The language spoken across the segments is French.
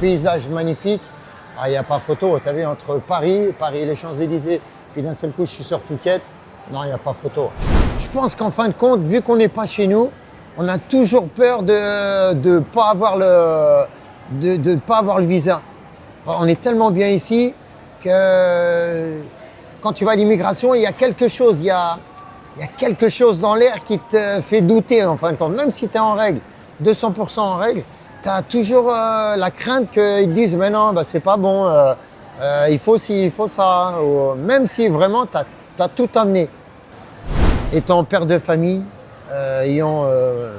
paysages magnifiques. Il n'y a pas photo, tu as vu, entre Paris et les Champs-Élysées, puis d'un seul coup, je suis sur Phuket. Non, il n'y a pas photo. Je pense qu'en fin de compte, vu qu'on n'est pas chez nous, on a toujours peur de ne pas avoir le visa. On est tellement bien ici que quand tu vas à l'immigration, il y a quelque chose, il y a quelque chose dans l'air qui te fait douter en fin de compte. Même si tu es en règle, 200% en règle, tu as toujours la crainte qu'ils te disent « mais non, c'est pas bon, il faut ci, il faut ça ». Même si vraiment tu as tout amené. Étant père de famille, ayant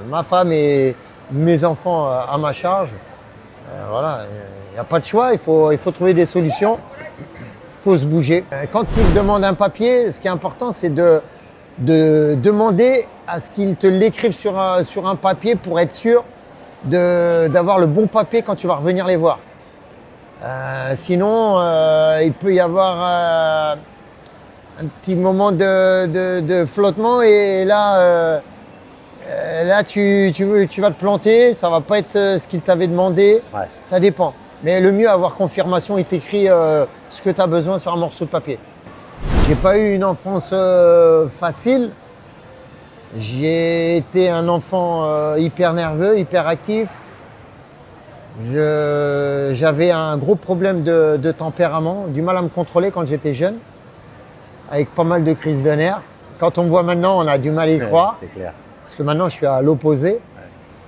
ma femme et mes enfants à ma charge, voilà, il n'y a pas de choix, il faut trouver des solutions, il faut se bouger. Quand ils demandent un papier, ce qui est important, c'est de demander à ce qu'ils te l'écrivent sur un papier pour être sûr d'avoir le bon papier quand tu vas revenir les voir. Sinon, il peut y avoir un petit moment de flottement et là, tu vas te planter, ça va pas être ce qu'il t'avait demandé, ouais. Ça dépend. Mais le mieux, avoir confirmation, il t'écrit ce que tu as besoin sur un morceau de papier. J'ai pas eu une enfance facile. J'ai été un enfant hyper nerveux, hyper actif. J'avais un gros problème de tempérament, du mal à me contrôler quand j'étais jeune, avec pas mal de crises de nerfs. Quand on me voit maintenant, on a du mal à y croire. C'est clair. Parce que maintenant, je suis à l'opposé. Ouais.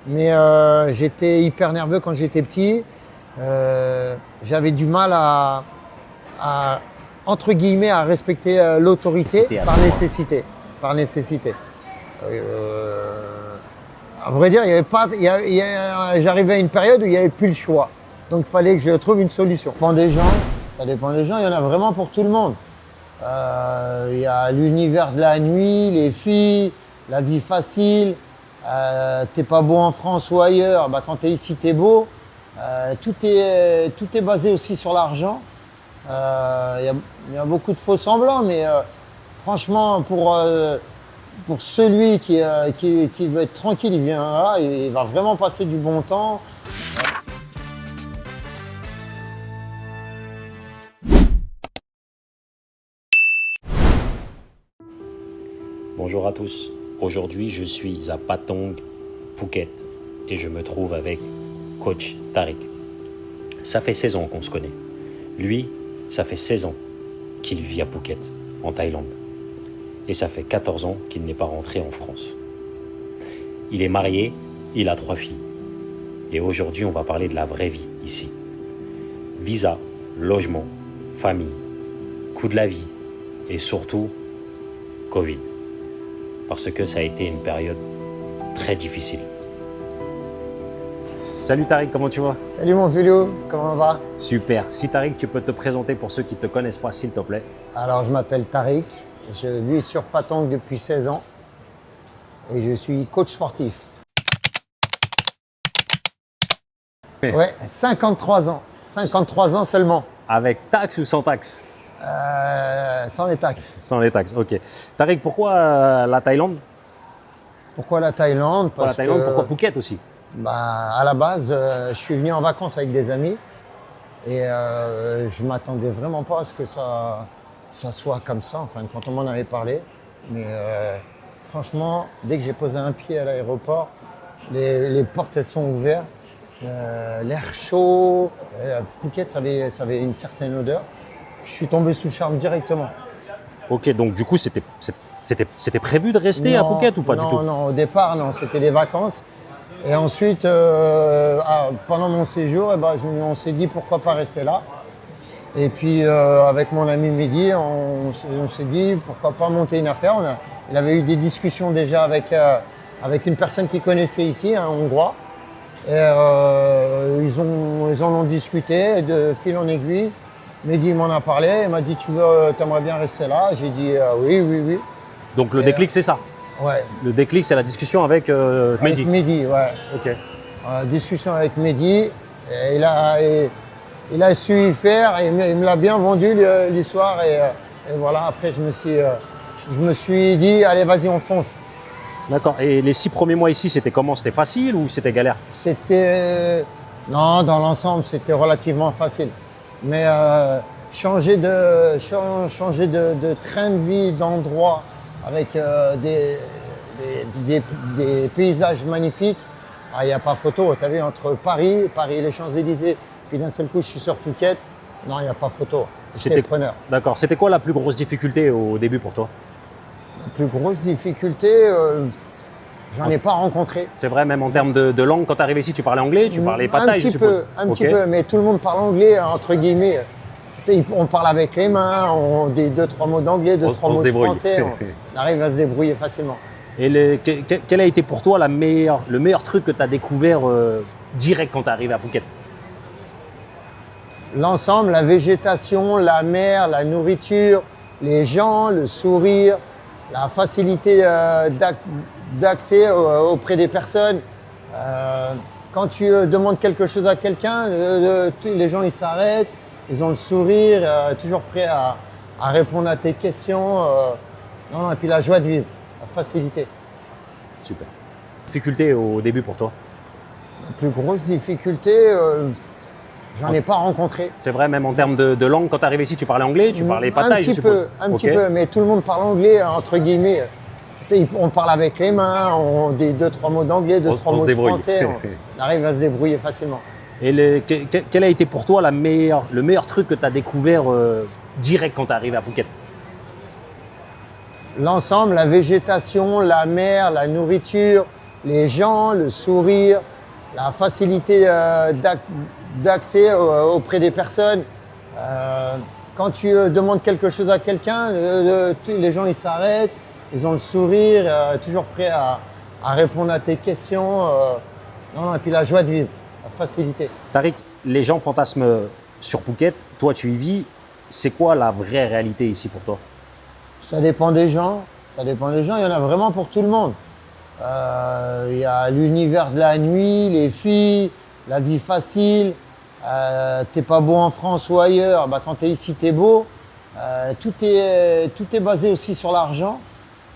Mais j'étais hyper nerveux quand j'étais petit. J'avais du mal à entre guillemets, à respecter l'autorité par nécessité. Par nécessité. À vrai dire, j'arrivais à une période où il n'y avait plus le choix. Donc, il fallait que je trouve une solution. Ça dépend des gens, il y en a vraiment pour tout le monde. Il y a l'univers de la nuit, les filles, la vie facile. T'es pas beau en France ou ailleurs, quand t'es ici, t'es beau. Tout est basé aussi sur l'argent. Il y a beaucoup de faux semblants, mais franchement, pour celui qui veut être tranquille, il vient là, il va vraiment passer du bon temps. Bonjour à tous. Aujourd'hui, je suis à Patong, Phuket, et je me trouve avec coach Tariq. Ça fait 16 ans qu'on se connaît. Lui, ça fait 16 ans qu'il vit à Phuket, en Thaïlande. Et ça fait 14 ans qu'il n'est pas rentré en France. Il est marié, il a 3 filles. Et aujourd'hui, on va parler de la vraie vie ici. Visa, logement, famille, coût de la vie et surtout Covid. Parce que ça a été une période très difficile. Salut Tariq, comment tu vas? Salut mon Philou, comment va? Super. Si Tariq, tu peux te présenter pour ceux qui ne te connaissent pas, s'il te plaît. Alors, je m'appelle Tariq, je vis sur Patong depuis 16 ans et je suis coach sportif. Ouais, 53 ans. 53 ans seulement. Avec taxe ou sans taxe? Sans les taxes. Sans les taxes, ok. Tariq, pourquoi la Thaïlande? Pourquoi la Thaïlande? Pourquoi Phuket aussi? À la base, je suis venu en vacances avec des amis et je ne m'attendais vraiment pas à ce que ça soit comme ça. Enfin, quand on m'en avait parlé. Mais franchement, dès que j'ai posé un pied à l'aéroport, les portes elles sont ouvertes, l'air chaud. Phuket, ça avait une certaine odeur. Je suis tombé sous le charme directement. Ok, donc du coup, c'était prévu de rester à Phuket ou pas du tout? Non, au départ, non, c'était des vacances. Et ensuite, pendant mon séjour, on s'est dit pourquoi pas rester là. Et puis, avec mon ami Mehdi, on s'est dit pourquoi pas monter une affaire. Il avait eu des discussions déjà avec une personne qu'il connaissait ici, un Hongrois. Et ils en ont discuté de fil en aiguille. Mehdi m'en a parlé, il m'a dit tu aimerais bien rester là? J'ai dit oui. Donc le déclic c'est ça? Ouais. Le déclic c'est la discussion avec Mehdi? Avec Mehdi, ouais. Ok. Discussion avec Mehdi, et il a su y faire et il me l'a bien vendu l'histoire et voilà, après je me suis dit allez vas-y on fonce. D'accord, et les 6 premiers mois ici c'était comment? C'était facile ou c'était galère? Non, dans l'ensemble, c'était relativement facile. Mais changer de train de vie, d'endroit, avec des paysages magnifiques, il n'y a pas photo. Tu as vu, entre Paris et les Champs-Élysées, puis d'un seul coup, je suis sur Phuket. Non, il n'y a pas photo. J'étais preneur. D'accord. C'était quoi la plus grosse difficulté au début pour toi? La plus grosse difficulté, j'en ai pas rencontré. C'est vrai, même en termes de langue, quand tu arrives ici, tu parlais anglais, tu parlais pas thaï, je suppose. Un petit peu, mais tout le monde parle anglais, entre guillemets. On parle avec les mains, on dit 2-3 mots d'anglais, 2-3 mots de français, on arrive à se débrouiller facilement. Et quel a été pour toi le meilleur truc que tu as découvert direct quand tu es arrivé à Phuket? L'ensemble, la végétation, la mer, la nourriture, les gens, le sourire, la facilité d'accès auprès des personnes. Quand tu demandes quelque chose à quelqu'un, les gens ils s'arrêtent, ils ont le sourire, toujours prêts à répondre à tes questions. Non, et puis la joie de vivre, la facilité. Super. Difficulté au début pour toi? La plus grosse difficulté, j'en ai pas rencontré. C'est vrai, même en termes de langue, quand tu arrives ici, tu parlais anglais, tu parlais pas thaï, je suppose. Un petit peu, mais tout le monde parle anglais, entre guillemets. On parle avec les mains, on dit 2-3 mots d'anglais, 2-3 mots de français, on arrive à se débrouiller facilement. Et quel a été pour toi le meilleur truc que tu as découvert direct quand tu es arrivé à Phuket? L'ensemble, la végétation, la mer, la nourriture, les gens, le sourire, la facilité d'accès auprès des personnes. Quand tu demandes quelque chose à quelqu'un, les gens ils s'arrêtent, ils ont le sourire, toujours prêts à répondre à tes questions. Non, et puis la joie de vivre, la facilité. Tariq, les gens fantasment sur Phuket, toi tu y vis, c'est quoi la vraie réalité ici pour toi? Ça dépend des gens, il y en a vraiment pour tout le monde. Il y a l'univers de la nuit, les filles, la vie facile. T'es pas beau en France ou ailleurs, quand t'es ici t'es beau. Tout est basé aussi sur l'argent.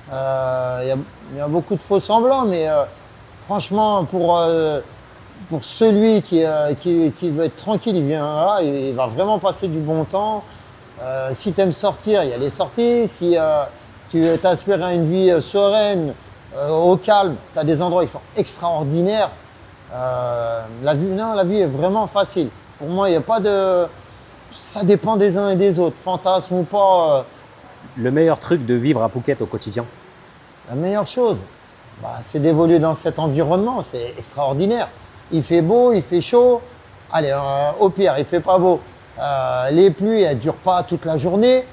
Il y a beaucoup de faux semblants, mais franchement pour celui qui veut être tranquille, il vient là, il va vraiment passer du bon temps. Si tu aimes sortir, il y a les sorties. Si tu t'aspires à une vie sereine, au calme, tu as des endroits qui sont extraordinaires. La vie est vraiment facile. Pour moi, il n'y a pas de... Ça dépend des uns et des autres, fantasme ou pas. Le meilleur truc de vivre à Phuket au quotidien? La meilleure chose, c'est d'évoluer dans cet environnement, c'est extraordinaire. Il fait beau, il fait chaud. Allez, au pire, il fait pas beau. Les pluies, elles ne durent pas toute la journée.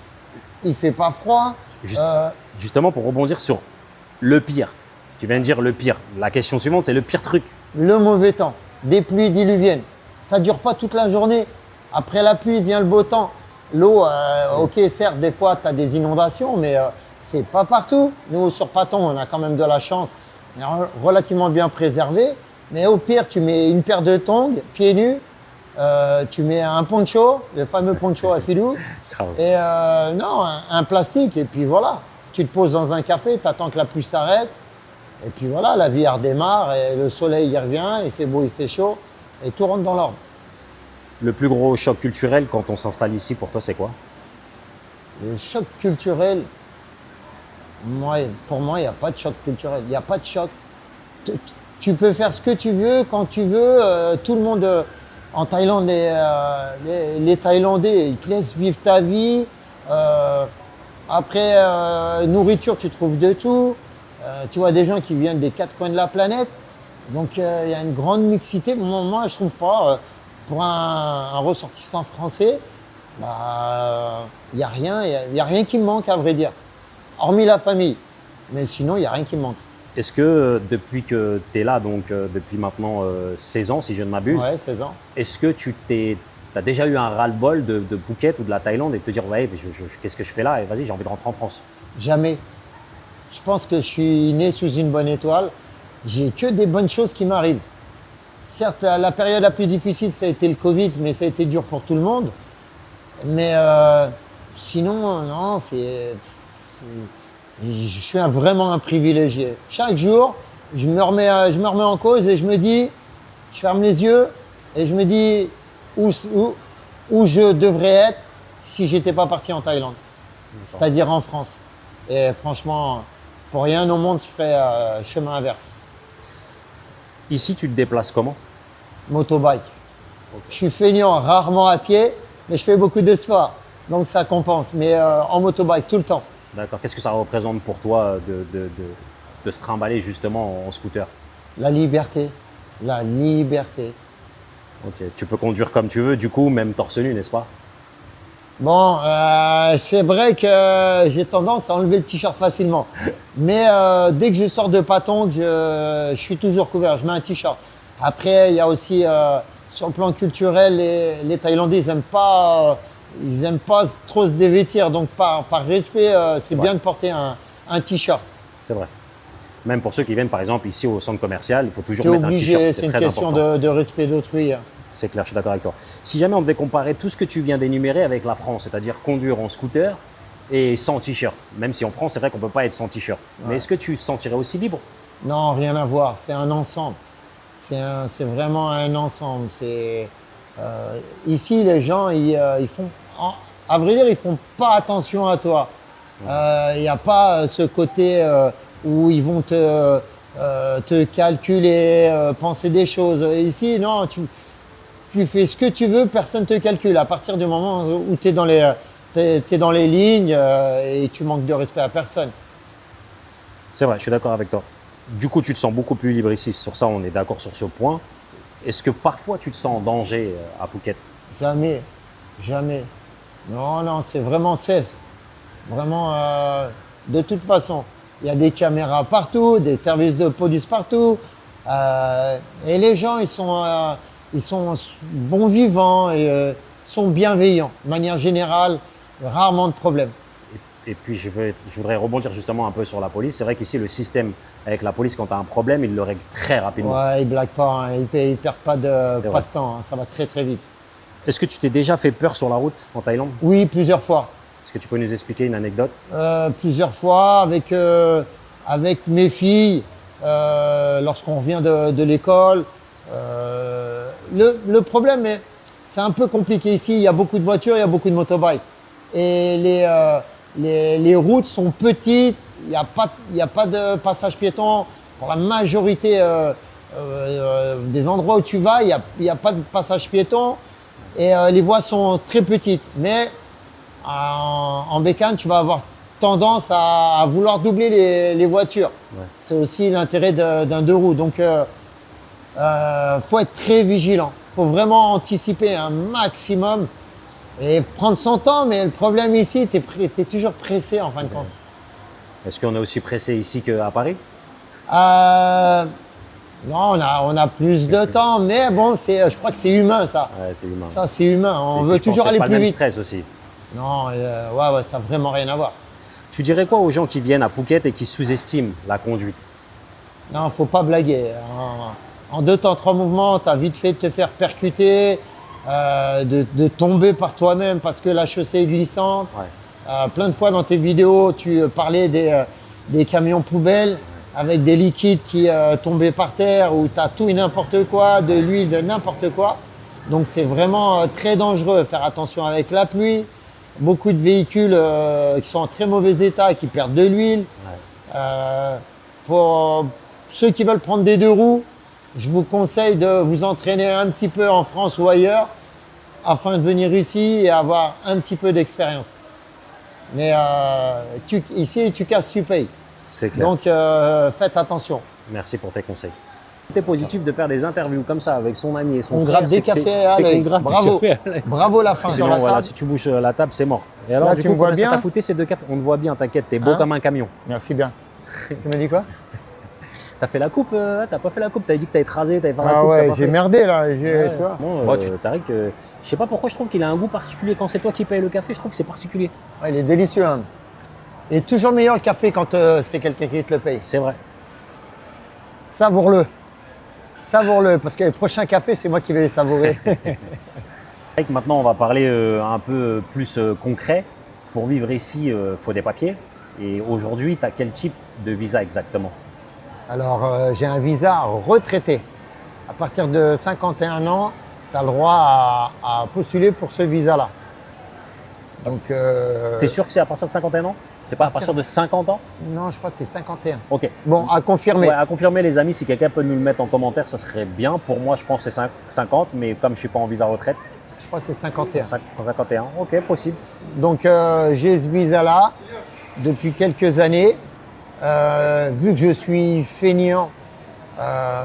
Il ne fait pas froid. Justement, pour rebondir sur le pire, tu viens de dire le pire. La question suivante, c'est le pire truc. Le mauvais temps, des pluies diluviennes. Ça ne dure pas toute la journée. Après la pluie, vient le beau temps. L'eau, ok, certes, des fois, tu as des inondations, mais c'est pas partout. Nous, sur Pattong, on a quand même de la chance. On est relativement bien préservé. Mais au pire, tu mets une paire de tongs, pieds nus. Tu mets un poncho, le fameux poncho à filou, et un plastique, et puis voilà. Tu te poses dans un café, tu attends que la pluie s'arrête, et puis voilà, la vie redémarre, et le soleil il revient, il fait beau, il fait chaud, et tout rentre dans l'ordre. Le plus gros choc culturel quand on s'installe ici, pour toi, c'est quoi? Le choc culturel, pour moi, il n'y a pas de choc culturel, il n'y a pas de choc. Tu peux faire ce que tu veux, quand tu veux, tout le monde... En Thaïlande, les Thaïlandais, ils te laissent vivre ta vie. Après, nourriture, tu trouves de tout. Tu vois des gens qui viennent des 4 coins de la planète. Donc, il y a une grande mixité. Moi, je trouve pas. Pour un ressortissant français, il n'y a rien qui me manque, à vrai dire. Hormis la famille. Mais sinon, il n'y a rien qui me manque. Est-ce que depuis que tu es là, donc depuis maintenant 16 ans, si je ne m'abuse, ouais, 16 ans. Est-ce que tu as déjà eu un ras-le-bol de Phuket ou de la Thaïlande et de te dire, ouais, qu'est-ce que je fais là? Et vas-y, j'ai envie de rentrer en France. Jamais. Je pense que je suis né sous une bonne étoile. J'ai que des bonnes choses qui m'arrivent. Certes, la période la plus difficile, ça a été le Covid, mais ça a été dur pour tout le monde. Mais sinon, non, je suis vraiment un privilégié. Chaque jour, je me remets en cause et je me dis, je ferme les yeux Et je me dis où je devrais être si j'étais pas parti en Thaïlande, c'est-à-dire en France. Et franchement, pour rien au monde, je ferais chemin inverse. Ici, tu te déplaces comment? Motorbike. Je suis feignant, rarement à pied, mais je fais beaucoup de sport. Donc ça compense. Mais en motorbike, tout le temps. D'accord. Qu'est-ce que ça représente pour toi de se trimballer justement en scooter? La liberté. La liberté. Ok. Tu peux conduire comme tu veux, du coup, même torse nu, n'est-ce pas? Bon, c'est vrai que j'ai tendance à enlever le t-shirt facilement. Mais dès que je sors de Patong, je suis toujours couvert. Je mets un t-shirt. Après, il y a aussi, sur le plan culturel, les Thaïlandais, ils aiment pas trop se dévêtir. Donc, par respect, c'est bien de porter un t-shirt. C'est vrai. Même pour ceux qui viennent, par exemple, ici au centre commercial, il faut toujours T'es mettre un t-shirt. obligé, c'est une très question important. de respect d'autrui. C'est clair, je suis d'accord avec toi. Si jamais on devait comparer tout ce que tu viens d'énumérer avec la France, c'est-à-dire conduire en scooter et sans t-shirt, même si en France, c'est vrai qu'on ne peut pas être sans t-shirt. Mais est-ce que tu te sentirais aussi libre? Non, rien à voir. C'est un ensemble. C'est vraiment un ensemble. Ici, les gens, ils font, à vrai dire, ils font pas attention à toi. Il n'y a pas ce côté où ils vont te calculer, penser des choses. Ici, non, tu fais ce que tu veux, personne ne te calcule. À partir du moment où tu es dans les lignes et tu manques de respect à personne. C'est vrai, je suis d'accord avec toi. Du coup, tu te sens beaucoup plus libre ici. Sur ça, on est d'accord sur ce point. Est-ce que parfois tu te sens en danger à Phuket? Jamais, jamais. Non, non, c'est vraiment safe. Vraiment, de toute façon, il y a des caméras partout, des services de police partout. Et les gens, ils sont bons vivants et sont bienveillants. De manière générale, rarement de problèmes. Et puis, je voudrais rebondir justement un peu sur la police. C'est vrai qu'ici, le système avec la police, quand tu as un problème, il le règle très rapidement. Ouais, ils ne blaguent pas, hein. Ils perdent pas de temps, hein. Ça va très très vite. Est-ce que tu t'es déjà fait peur sur la route en Thaïlande? Oui, plusieurs fois. Est-ce que tu peux nous expliquer une anecdote? Plusieurs fois avec mes filles, lorsqu'on revient de l'école. Le problème, c'est un peu compliqué ici. Il y a beaucoup de voitures, il y a beaucoup de motorbikes. Et les routes sont petites, il n'y a pas de passage piéton. Pour la majorité des endroits où tu vas, il n'y a pas de passage piéton. Et les voies sont très petites. Mais en bécane, tu vas avoir tendance à vouloir doubler les voitures. Ouais. C'est aussi l'intérêt d'un deux roues. Donc, faut être très vigilant. Faut vraiment anticiper un maximum et prendre son temps. Mais le problème ici, tu es toujours pressé en fin de compte. Est-ce qu'on est aussi pressé ici qu'à Paris? Non, on a plus de temps, mais bon, je crois que c'est humain ça. Ouais, c'est humain. Ça, c'est humain. On Et veut puis, je pense toujours que c'est aller pas le plus même vite. stress aussi. Non, ouais, ça n'a vraiment rien à voir. Tu dirais quoi aux gens qui viennent à Phuket et qui sous-estiment la conduite? Non, faut pas blaguer. En 2 temps, 3 mouvements, tu as vite fait de te faire percuter, de tomber par toi-même parce que la chaussée est glissante. Ouais. Plein de fois dans tes vidéos, tu parlais des camions poubelles avec des liquides qui tombaient par terre ou tu as tout et n'importe quoi, de l'huile, de n'importe quoi. Donc c'est vraiment très dangereux. Faire attention avec la pluie. Beaucoup de véhicules qui sont en très mauvais état, qui perdent de l'huile. Ouais. Pour ceux qui veulent prendre des 2 roues, je vous conseille de vous entraîner un petit peu en France ou ailleurs afin de venir ici et avoir un petit peu d'expérience. Mais ici, tu casses, tu payes. C'est clair. Donc faites attention. Merci pour tes conseils. C'est positif de faire des interviews comme ça avec son ami et son On frère. gratte des c'est que cafés à c'est qu'on l'œil. gratte des Bravo. cafés à l'œil. Bravo la fin. Sinon, sur la voilà, table. si tu bouges la table, c'est mort. Et alors, Là, du tu coup, me vois combien ça bien t'a coûté ces 2 cafés? On te voit bien, t'inquiète, t'es beau Hein? comme un camion. Merci bien. Tu m'as dit quoi? T'as fait la coupe? T'as pas fait la coupe? T'avais dit que t'avais te rasé, t'avais fait la Ah coupe. t'as ouais, pas j'ai fait. merdé là. Ouais. Tu vois. Bon, Tariq, je sais pas pourquoi je trouve qu'il a un goût particulier. Quand c'est toi qui payes le café, je trouve que c'est particulier. Ouais, il est délicieux. Hein. Il est toujours meilleur le café quand c'est quelqu'un qui te le paye. C'est vrai. Savoure-le. Savoure-le, parce que les prochains cafés, c'est moi qui vais les savourer. Tariq, maintenant, on va parler un peu plus concret. Pour vivre ici, il faut des papiers. Et aujourd'hui, tu as quel type de visa exactement? Alors, j'ai un visa retraité. À partir de 51 ans, tu as le droit à postuler pour ce visa-là. Donc, Tu es sûr que c'est à partir de 51 ans? C'est pas à partir de 50 ans? non, je crois que c'est 51. Ok. Bon, à confirmer. Ouais, à confirmer les amis, si quelqu'un peut nous le mettre en commentaire, ça serait bien. Pour moi, je pense que c'est 50, mais comme je suis pas en visa retraite, Je crois que c'est 51. 51. Ok, possible. Donc, j'ai ce visa-là depuis quelques années. Vu que je suis feignant,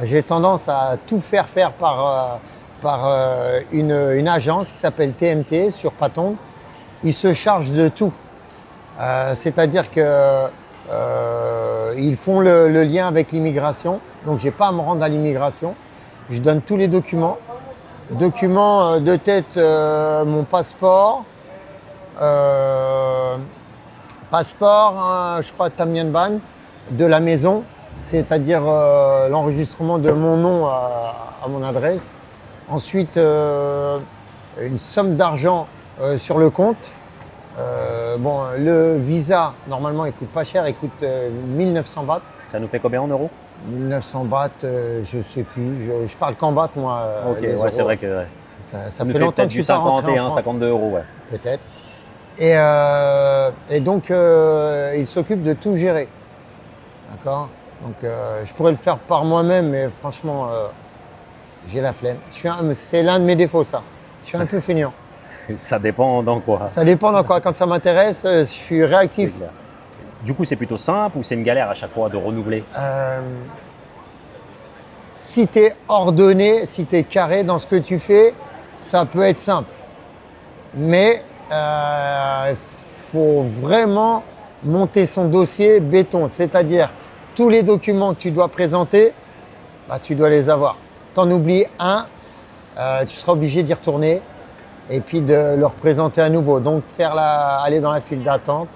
j'ai tendance à tout faire par une agence qui s'appelle TMT sur Patong. Ils se chargent de tout. C'est-à-dire que ils font le lien avec l'immigration. Donc, j'ai pas à me rendre à l'immigration. Je donne tous les documents. Documents de tête, mon passeport. Passeport, hein, je crois, Tam Nguyen Ban, de la maison. C'est-à-dire l'enregistrement de mon nom à mon adresse. Ensuite, une somme d'argent sur le compte. Bon, le visa, normalement, il coûte pas cher, il coûte 1900 bahts. Ça nous fait combien en euros? 1900 bahts, je sais plus. Je parle qu'en bahts, moi. Ok, les ouais, euros. c'est vrai que ouais. Ça nous fait fait longtemps peut-être que je du suis pas rentré en 51, France, 52 euros, ouais. peut-être. Et donc, il s'occupe de tout gérer. D'accord? Donc, je pourrais le faire par moi-même, mais franchement, j'ai la flemme. C'est l'un de mes défauts, ça. Je suis un peu feignant. Ça dépend dans quoi. Ça dépend dans quoi. Quand ça m'intéresse, je suis C'est réactif. clair. Du coup, c'est plutôt simple ou c'est une galère à chaque fois de renouveler? Si tu es ordonné, si tu es carré dans ce que tu fais, ça peut être simple. Mais il faut vraiment monter son dossier béton. C'est-à-dire, tous les documents que tu dois présenter, bah, tu dois les avoir. T'en oublies un, tu seras obligé d'y retourner et puis de le représenter à nouveau. Donc, aller dans la file d'attente,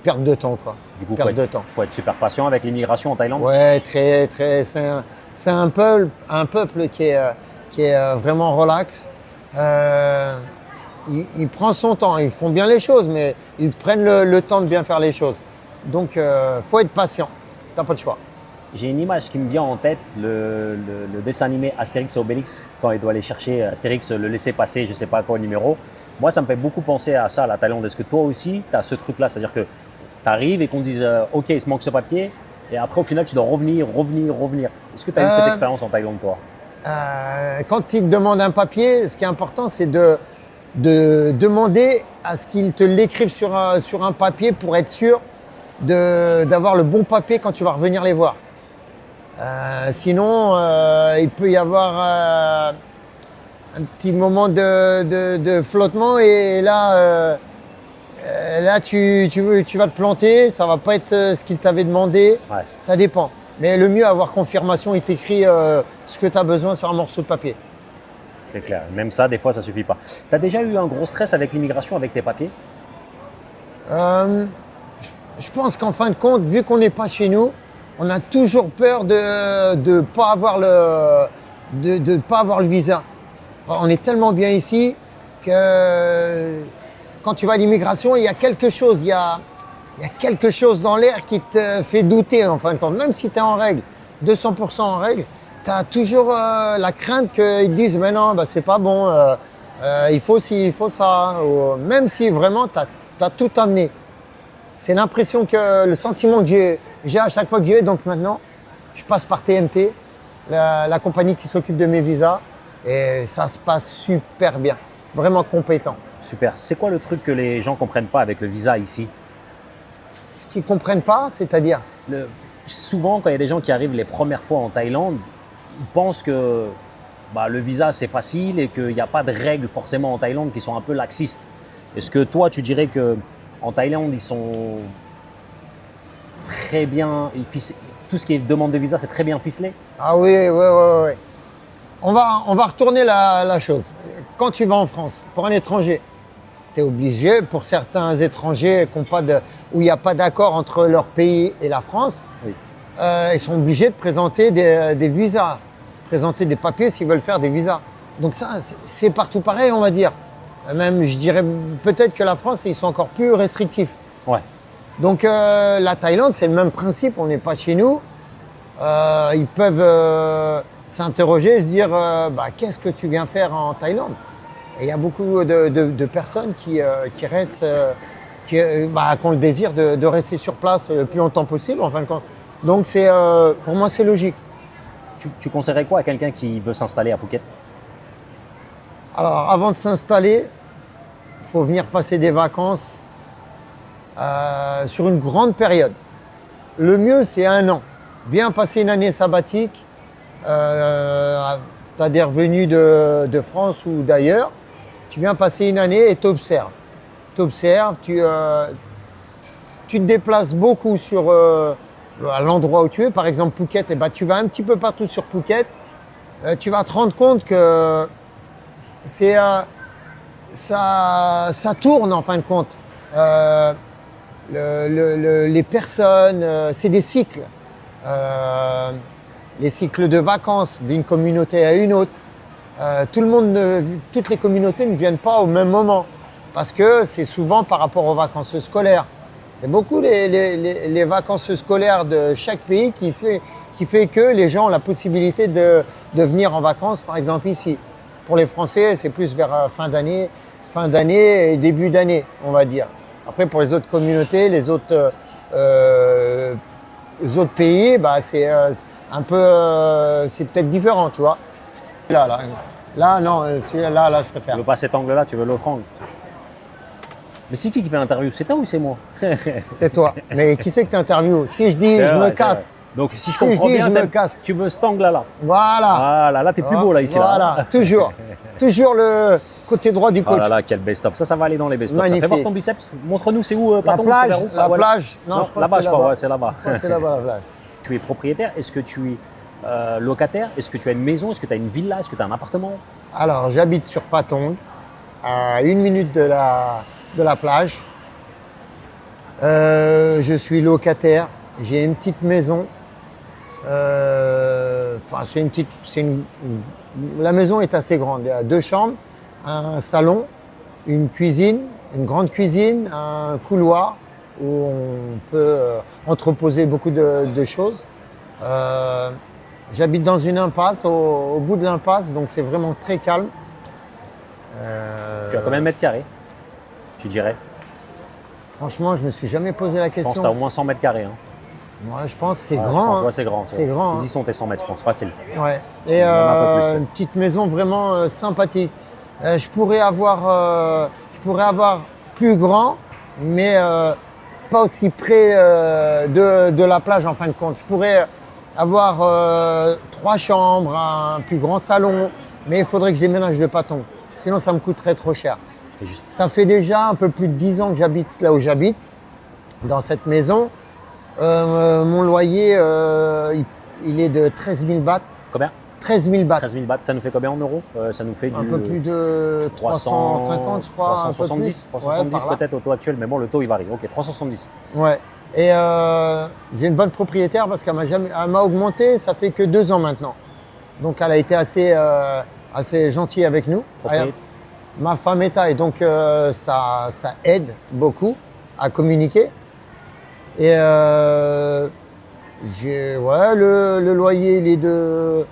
perte de temps, quoi. Du coup, Perte de temps. faut être super patient avec l'immigration en Thaïlande. Ouais, très, très. C'est un peuple qui est vraiment relax. Il prend son temps. Ils font bien les choses, mais ils prennent le temps de bien faire les choses. Donc, faut être patient. T'as pas le choix. J'ai une image qui me vient en tête, le dessin animé Astérix et Obélix, quand il doit aller chercher Astérix, le laisser passer, je sais pas quoi numéro. Moi, ça me fait beaucoup penser à ça, la Thaïlande. Est-ce que toi aussi, tu as ce truc-là? C'est-à-dire que tu arrives et qu'on dise OK, il se manque ce papier, et après, au final, tu dois revenir. Est-ce que tu as eu cette expérience en Thaïlande, toi? Quand ils te demandent un papier, ce qui est important, c'est de demander à ce qu'ils te l'écrivent sur un papier pour être sûr d'avoir le bon papier quand tu vas revenir les voir. Sinon, il peut y avoir un petit moment de flottement et là, tu vas te planter, ça va pas être ce qu'il t'avait demandé. Ouais. Ça dépend. Mais le mieux, avoir confirmation, il t'écrit ce que tu as besoin sur un morceau de papier. C'est clair. Même ça, des fois, ça suffit pas. Tu as déjà eu un gros stress avec l'immigration, avec tes papiers? Je pense qu'en fin de compte, vu qu'on n'est pas chez nous, on a toujours peur de pas avoir pas avoir le visa. On est tellement bien ici que quand tu vas à l'immigration, il y a quelque chose, il y a quelque chose dans l'air qui te fait douter en fin de compte. Même si tu es en règle, 200% en règle, tu as toujours la crainte qu'ils te disent mais non, bah, c'est pas bon, il faut ci, il faut ça. Ou, même si vraiment tu as tout amené. C'est l'impression que le sentiment que j'ai à chaque fois que j'y vais. Donc maintenant, je passe par TMT, la compagnie qui s'occupe de mes visas, et ça se passe super bien, vraiment compétent. Super. C'est quoi le truc que les gens comprennent pas avec le visa ici? Ce qu'ils comprennent pas, c'est-à-dire Souvent, quand il y a des gens qui arrivent les premières fois en Thaïlande, ils pensent que le visa c'est facile et qu'il n'y a pas de règles forcément en Thaïlande qui sont un peu laxistes. Est-ce que toi, tu dirais que en Thaïlande, ils sont très bien, tout ce qui est demande de visa, c'est très bien ficelé? Ah oui. On va retourner la chose. Quand tu vas en France, pour un étranger, tu es obligé, pour certains étrangers où il n'y a pas d'accord entre leur pays et la France, Oui. Ils sont obligés de présenter des visas, présenter des papiers s'ils veulent faire des visas. Donc ça, c'est partout pareil, on va dire. Même, je dirais peut-être que la France, ils sont encore plus restrictifs. Ouais. Donc la Thaïlande, c'est le même principe, on n'est pas chez nous. Ils peuvent, s'interroger et se dire qu'est-ce que tu viens faire en Thaïlande? Et il y a beaucoup de personnes qui restent, qui ont le désir de rester sur place le plus longtemps possible, en fin de compte. Donc, pour moi, c'est logique. Tu conseillerais quoi à quelqu'un qui veut s'installer à Phuket? Alors, avant de s'installer, il faut venir passer des vacances sur une grande période. Le mieux, c'est 1 an. Bien passer une année sabbatique. Tu as des revenus de France ou d'ailleurs. Tu viens passer une année et tu observes. Tu observes, tu te déplaces beaucoup sur à l'endroit où tu es. Par exemple, Phuket, tu vas un petit peu partout sur Phuket. Tu vas te rendre compte que ça tourne en fin de compte. Les personnes, c'est des cycles. Les cycles de vacances d'une communauté à une autre. Toutes les communautés ne viennent pas au même moment parce que c'est souvent par rapport aux vacances scolaires. C'est beaucoup les vacances scolaires de chaque pays qui fait que les gens ont la possibilité de venir en vacances, par exemple ici. Pour les Français, c'est plus vers fin d'année et début d'année, on va dire. Après, pour les autres communautés, les autres pays, c'est un peu, c'est peut-être différent, tu vois. Là, non, celui-là, je préfère. Tu veux pas cet angle-là, tu veux l'autre angle. Mais c'est qui fait l'interview? C'est toi ou c'est moi? C'est toi. Mais qui c'est que tu interviews? Si je dis, je me casse. Donc, si je comprends bien, tu veux cet angle-là. Voilà. Voilà, là, t'es plus beau, là, ici. Voilà, là. toujours. Toujours le côté droit du coach. Oh là là, quel best-of. Ça va aller dans les best-of. Fais voir ton biceps. Montre-nous, c'est où, La Patong? plage. La voilà. plage. Non, là-bas, je crois, ouais, c'est là-bas. C'est là-bas, la plage. Tu es propriétaire? Est-ce que tu es locataire? Est-ce que tu as une maison? Est-ce que tu as une villa? Est-ce que tu as un appartement? Alors, j'habite sur Patong, à 1 minute de la plage. Je suis locataire. J'ai une petite maison. La maison est assez grande. Il y a 2 chambres, un salon, une cuisine, une grande cuisine, un couloir où on peut entreposer beaucoup de choses. J'habite dans une impasse, au bout de l'impasse, donc c'est vraiment très calme. Tu as combien de mètres carrés, tu dirais? Franchement, je ne me suis jamais posé la question. Je pense que tu as au moins 100 mètres carrés. Hein. Moi, je pense que c'est Ouais, grand. c'est grand. C'est grand. Ils y sont tes 100 mètres, je pense, facile. Ouais. Et une petite maison vraiment sympathique. Je pourrais avoir plus grand, mais pas aussi près de la plage en fin de compte. Je pourrais avoir 3 chambres, un plus grand salon, mais il faudrait que je déménage de Patong. Sinon, ça me coûterait trop cher. Ça fait déjà un peu plus de 10 ans que j'habite là où j'habite, dans cette maison. Mon loyer, il est de 13 000 bahts. Combien? 13 000 bahts. 13 000 bahts, ça nous fait combien en euros? Ça nous fait un peu plus de 350, je crois. 370, 370 peut-être au taux actuel, mais bon, le taux il varie. Ok, 370. Ouais. Et j'ai une bonne propriétaire parce qu'elle m'a augmenté, ça fait que 2 ans maintenant. Donc elle a été assez gentille avec nous. Ma femme est thaï, donc ça aide beaucoup à communiquer. Et le loyer il est de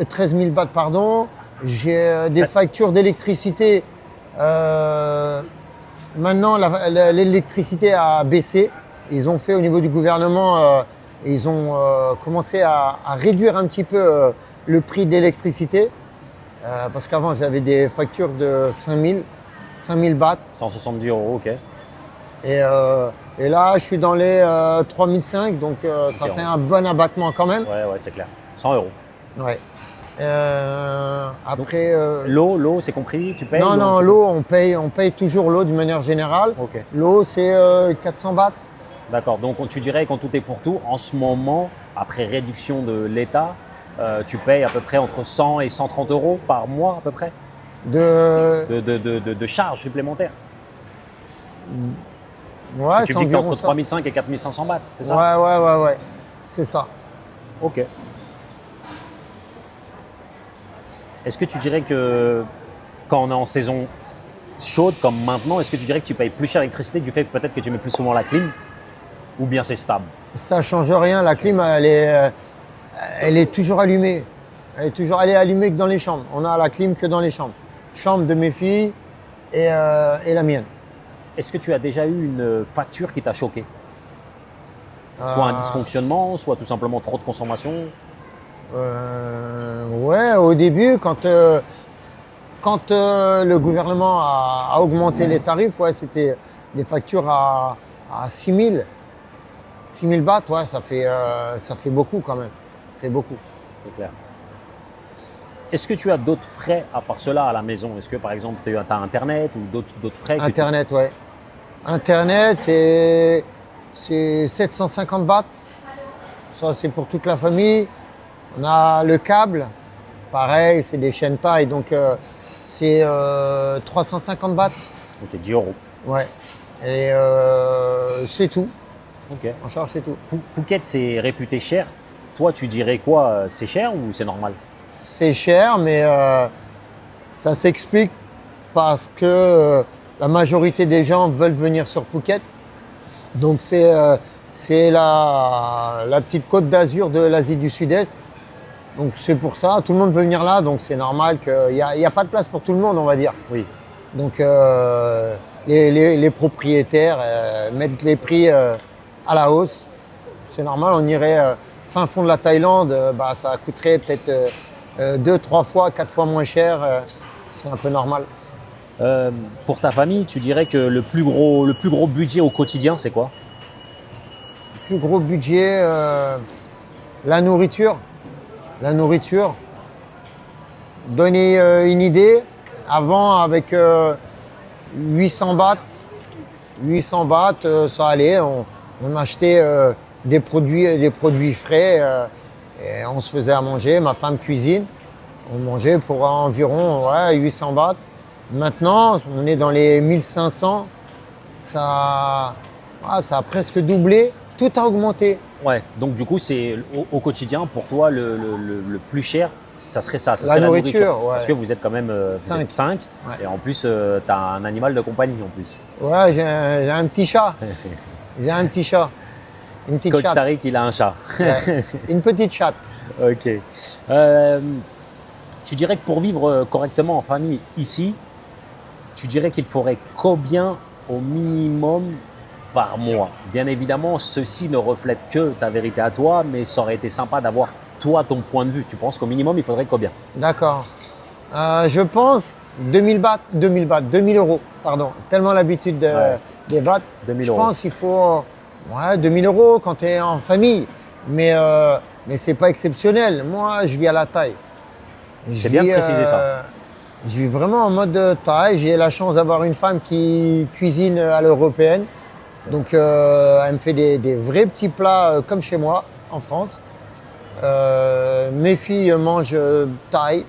13 000 bahts, pardon. J'ai des factures d'électricité. Maintenant, l'électricité a baissé. Ils ont fait au niveau du gouvernement, ils ont commencé à réduire un petit peu le prix de l'électricité. Parce qu'avant, j'avais des factures de 5 000 bahts. 170 €, ok. Et là, je suis dans les 3 500, donc ça fait un bon abattement quand même. Ouais, c'est clair. 100 €. Ouais. Après, l'eau, c'est compris, tu payes? Non, l'eau, on paye toujours l'eau d'une manière générale. Okay. L'eau, c'est 400 bahts. D'accord, donc tu dirais qu'en tout et pour tout, en ce moment, après réduction de l'État, tu payes à peu près entre 100 et 130 € par mois à peu près de charges supplémentaires. Ouais, tu me dis que tu es entre 3 500 et 4 500 bahts, c'est ça? Ouais, c'est ça. Ok. Est-ce que tu dirais que quand on est en saison chaude comme maintenant, est-ce que tu dirais que tu payes plus cher l'électricité du fait que peut-être que tu mets plus souvent la clim? Ou bien c'est stable? Ça ne change rien, la clim elle est toujours allumée. Elle est allumée que dans les chambres. On a la clim que dans les chambres. Chambre de mes filles et la mienne. Est-ce que tu as déjà eu une facture qui t'a choqué? Soit un dysfonctionnement, soit tout simplement trop de consommation? Ouais, au début, quand le gouvernement a augmenté les tarifs, ouais, c'était des factures à 6 000. 6 000 bahts, ouais, ça fait beaucoup quand même. Ça fait beaucoup. C'est clair. Est-ce que tu as d'autres frais à part cela à la maison? Est-ce que par exemple tu as Internet ou d'autres frais Internet, ouais. Internet, c'est 750 bahts. Ça, c'est pour toute la famille. On a le câble. Pareil, c'est des chaînes taille, donc c'est 350 bahts. Ok, 10 euros. Ouais. Et c'est tout. Ok. En charge, c'est tout. Phuket, c'est réputé cher. Toi, tu dirais quoi? C'est cher ou c'est normal? C'est cher, mais ça s'explique parce que la majorité des gens veulent venir sur Phuket. Donc c'est la petite côte d'Azur de l'Asie du Sud-Est. Donc c'est pour ça, tout le monde veut venir là, donc c'est normal qu'il n'y a pas de place pour tout le monde, on va dire. Oui. Donc les propriétaires mettent les prix à la hausse. C'est normal, on irait fin fond de la Thaïlande, ça coûterait peut-être 2, 3 fois, 4 fois moins cher. C'est un peu normal. Pour ta famille, tu dirais que le plus gros budget au quotidien, c'est quoi? Le plus gros budget, la nourriture. La nourriture. Donner une idée, avant avec 800 bahts, ça allait. On achetait des produits frais et on se faisait à manger. Ma femme cuisine. On mangeait pour environ 800 bahts. Maintenant, on est dans les 1500. Ça a presque doublé. Tout a augmenté. Ouais, donc du coup, c'est au quotidien, pour toi, le plus cher, ça serait ça, ça serait la nourriture. Ouais. Parce que vous êtes quand même 5 Ouais. et en plus, tu as un animal de compagnie en plus. Ouais, j'ai un petit chat. J'ai un petit chat. Une petite Coach chatte. Tariq, il a un chat. Ouais. Une petite chatte. Ok. Tu dirais que pour vivre correctement en famille ici, tu dirais qu'il faudrait combien au minimum par mois? Bien évidemment, ceci ne reflète que ta vérité à toi, mais ça aurait été sympa d'avoir toi ton point de vue. Tu penses qu'au minimum, il faudrait combien? D'accord. Je pense 2000 euros, pardon. Tellement l'habitude des bahts. 2000 je euros. pense qu'il faut 2000 euros quand tu es en famille. Mais ce n'est pas exceptionnel. Moi, je vis à la Thaï. C'est bien de préciser ça. Je vis vraiment en mode Thaï. J'ai la chance d'avoir une femme qui cuisine à l'européenne. Donc, elle me fait des vrais petits plats comme chez moi, en France. Mes filles mangent Thaï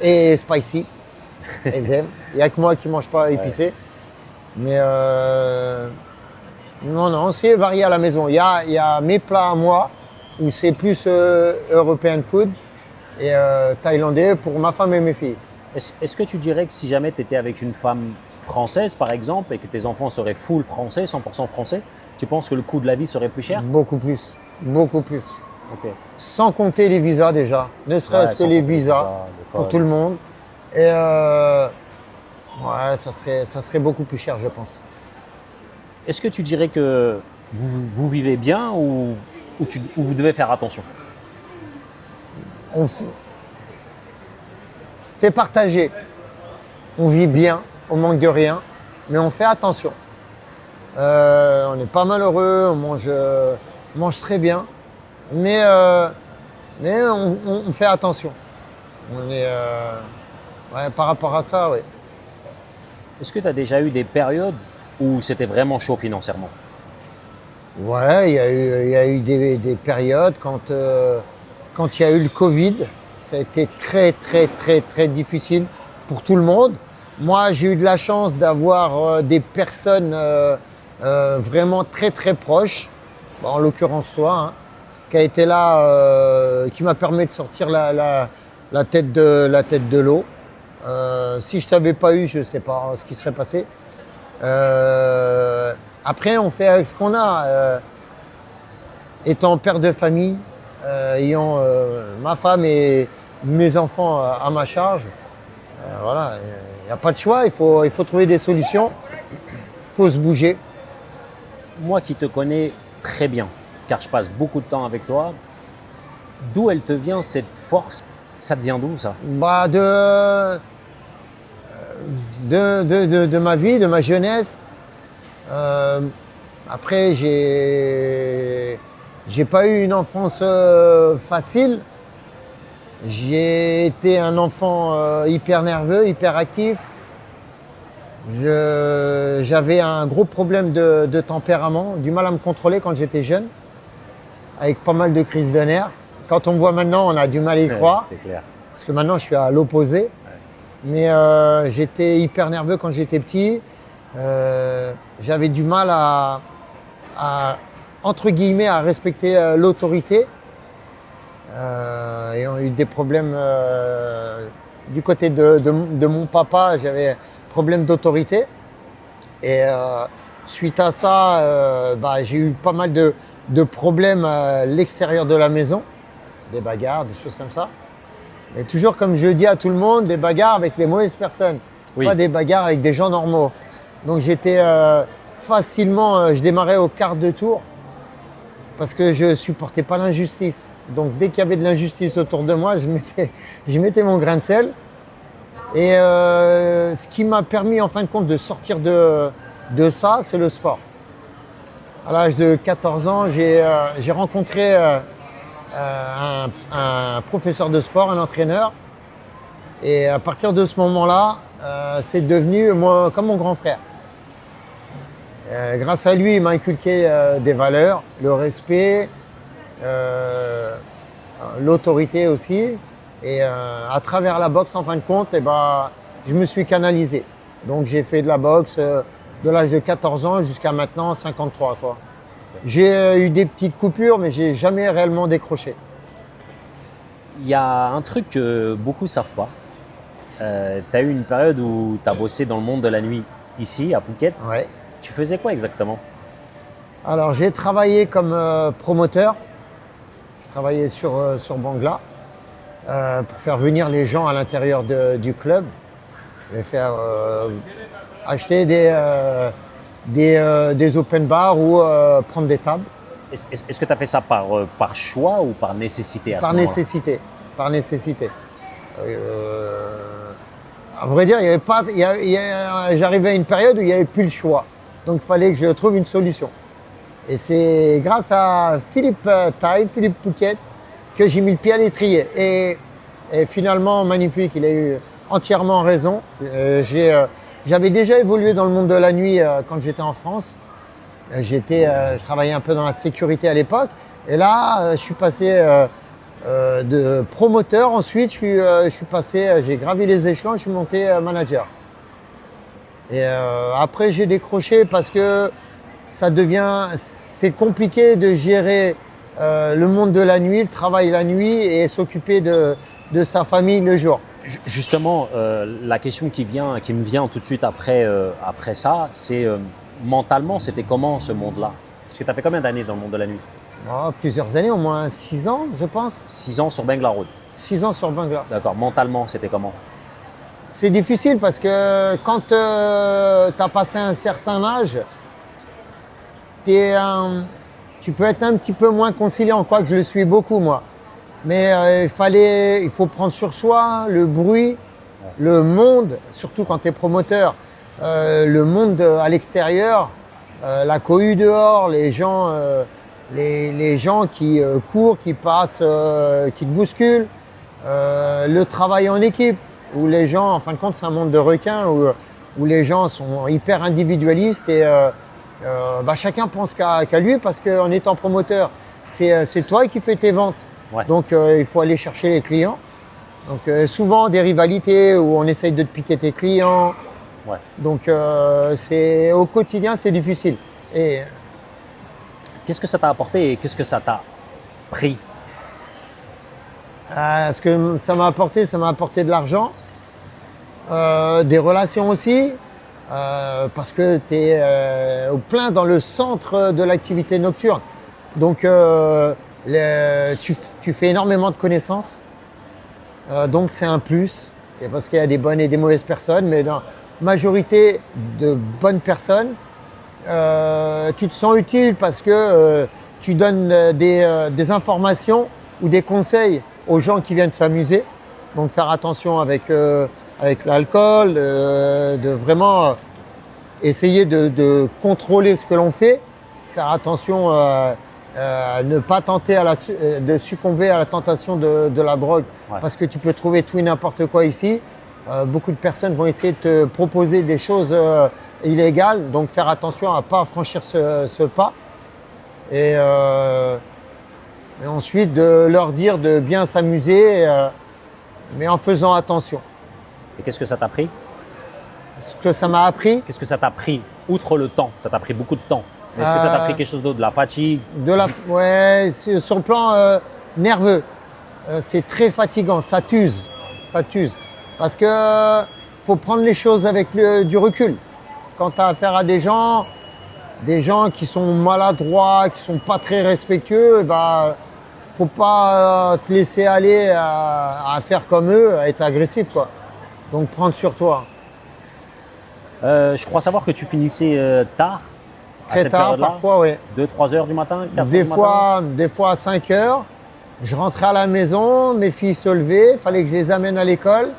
et spicy. Elles aiment. Il n'y a que moi qui ne mange pas épicé. Ouais. Mais non, c'est varié à la maison. Il y a mes plats à moi, où c'est plus European food et thaïlandais pour ma femme et mes filles. Est-ce que tu dirais que si jamais tu étais avec une femme française, par exemple, et que tes enfants seraient full français, 100% français, tu penses que le coût de la vie serait plus cher? Beaucoup plus. Okay. Sans compter les visas déjà, ne serait-ce que les visas pour tout le monde. Et ça serait beaucoup plus cher, je pense. Est-ce que tu dirais que vous vivez bien ou vous devez faire attention? C'est partagé. On vit bien, on manque de rien, mais on fait attention. On n'est pas malheureux, on mange très bien, mais on fait attention. On est par rapport à ça, oui. Est-ce que tu as déjà eu des périodes où c'était vraiment chaud financièrement? Ouais, il y a eu des périodes quand il y a eu le Covid. Ça a été très difficile pour tout le monde. Moi, j'ai eu de la chance d'avoir des personnes vraiment très proches, en l'occurrence toi, qui a été là, qui m'a permis de sortir la tête de l'eau. Si je t'avais pas eu, je ne sais pas ce qui serait passé. Après, on fait avec ce qu'on a. Étant père de famille, ayant ma femme et mes enfants à ma charge. Voilà, il n'y a pas de choix, il faut trouver des solutions, il faut se bouger. Moi qui te connais très bien, car je passe beaucoup de temps avec toi, d'où elle te vient cette force? Ça te vient d'où ça? Bah de ma vie, de ma jeunesse. Après, j'ai pas eu une enfance facile. J'ai été un enfant hyper nerveux, hyper actif. J'avais un gros problème de tempérament, du mal à me contrôler quand j'étais jeune, avec pas mal de crises de nerfs. Quand on me voit maintenant, on a du mal à y croire, C'est clair. parce que maintenant je suis à l'opposé. Ouais. Mais j'étais hyper nerveux quand j'étais petit. J'avais du mal entre guillemets, à respecter l'autorité. Ayant eu des problèmes du côté de mon papa, j'avais problème d'autorité. Et suite à ça, j'ai eu pas mal de problèmes à l'extérieur de la maison, des bagarres, des choses comme ça. Mais toujours, comme je dis à tout le monde, des bagarres avec les mauvaises personnes, Oui. pas des bagarres avec des gens normaux. Donc j'étais facilement, je démarrais au quart de tour parce que je supportais pas l'injustice. Donc dès qu'il y avait de l'injustice autour de moi, je mettais mon grain de sel. Et ce qui m'a permis en fin de compte de sortir de ça, c'est le sport. À l'âge de 14 ans, j'ai rencontré un professeur de sport, un entraîneur. Et à partir de ce moment-là, c'est devenu moi, comme mon grand frère. Grâce à lui, il m'a inculqué des valeurs, le respect, l'autorité aussi. Et à travers la boxe, en fin de compte, je me suis canalisé. Donc j'ai fait de la boxe de l'âge de 14 ans jusqu'à maintenant 53, quoi. J'ai eu des petites coupures, mais j'ai jamais réellement décroché. Il y a un truc que beaucoup ne savent pas. Tu as eu une période où tu as bossé dans le monde de la nuit, ici, à Phuket. Ouais. Tu faisais quoi exactement? Alors j'ai travaillé comme promoteur. Je travaillais sur Bangla pour faire venir les gens à l'intérieur du club. Je vais faire acheter des open bars ou prendre des tables. Est-ce que tu as fait ça par choix ou par nécessité à ce Par moment-là? nécessité. Par nécessité. À vrai dire, il y avait pas, j'arrivais à une période où il n'y avait plus le choix. Donc il fallait que je trouve une solution. Et c'est grâce à Philippe Phuket, que j'ai mis le pied à l'étrier. Et finalement, magnifique, il a eu entièrement raison. J'avais déjà évolué dans le monde de la nuit quand j'étais en France. Je travaillais un peu dans la sécurité à l'époque. Et là, je suis passé de promoteur. Ensuite, j'ai gravi les échelons et je suis monté manager. Et après, j'ai décroché parce que c'est compliqué de gérer le monde de la nuit, le travail la nuit et s'occuper de sa famille le jour. Justement, la question qui me vient tout de suite après ça, c'est mentalement, c'était comment ce monde-là? Parce que tu as fait combien d'années dans le monde de la nuit? Plusieurs années, au moins 6 ans, je pense. 6 ans sur Bangla Road. 6 ans sur Bangla. D'accord. Mentalement, c'était comment? C'est difficile parce que quand tu as passé un certain âge, tu peux être un petit peu moins conciliant, quoique je le suis beaucoup moi. Mais il faut prendre sur soi le bruit, le monde, surtout quand tu es promoteur, le monde à l'extérieur, la cohue dehors, les gens qui courent, qui passent, qui te bousculent, le travail en équipe, où les gens, en fin de compte, c'est un monde de requins, où les gens sont hyper individualistes et chacun pense qu'à lui parce qu'en étant promoteur, c'est toi qui fais tes ventes. Ouais. Donc il faut aller chercher les clients. Donc souvent des rivalités où on essaye de te piquer tes clients. Ouais. Donc au quotidien, c'est difficile. Et qu'est-ce que ça t'a apporté et qu'est-ce que ça t'a pris? ce que ça m'a apporté de l'argent, des relations aussi, parce que tu es au plein dans le centre de l'activité nocturne. Donc Tu fais énormément de connaissances. Donc c'est un plus. Et parce qu'il y a des bonnes et des mauvaises personnes, mais dans la majorité de bonnes personnes, tu te sens utile parce que tu donnes des informations ou des conseils aux gens qui viennent s'amuser. Donc faire attention avec l'alcool, de vraiment essayer de contrôler ce que l'on fait, faire attention à ne pas tenter de succomber à la tentation de la drogue. Ouais. Parce que tu peux trouver tout et n'importe quoi ici. Beaucoup de personnes vont essayer de te proposer des choses illégales, donc faire attention à ne pas franchir ce pas. Et ensuite de leur dire de bien s'amuser, mais en faisant attention. Et qu'est-ce que ça t'a pris? Ce que ça m'a appris, Qu'est-ce que ça t'a pris? Outre le temps, ça t'a pris beaucoup de temps. Mais est-ce que ça t'a pris quelque chose d'autre? De la fatigue? ouais, sur le plan nerveux, c'est très fatigant, ça t'use. Parce que faut prendre les choses avec du recul. Quand tu as affaire à des gens qui sont maladroits, qui sont pas très respectueux, bah, faut pas te laisser aller à faire comme eux, à être agressif, quoi. Donc prendre sur toi. Je crois savoir que tu finissais tard. À Très cette tard, période-là. parfois, oui. 2-3 heures du matin, 4 heures Des du matin. fois à 5 heures, je rentrais à la maison, mes filles se levaient, il fallait que je les amène à l'école.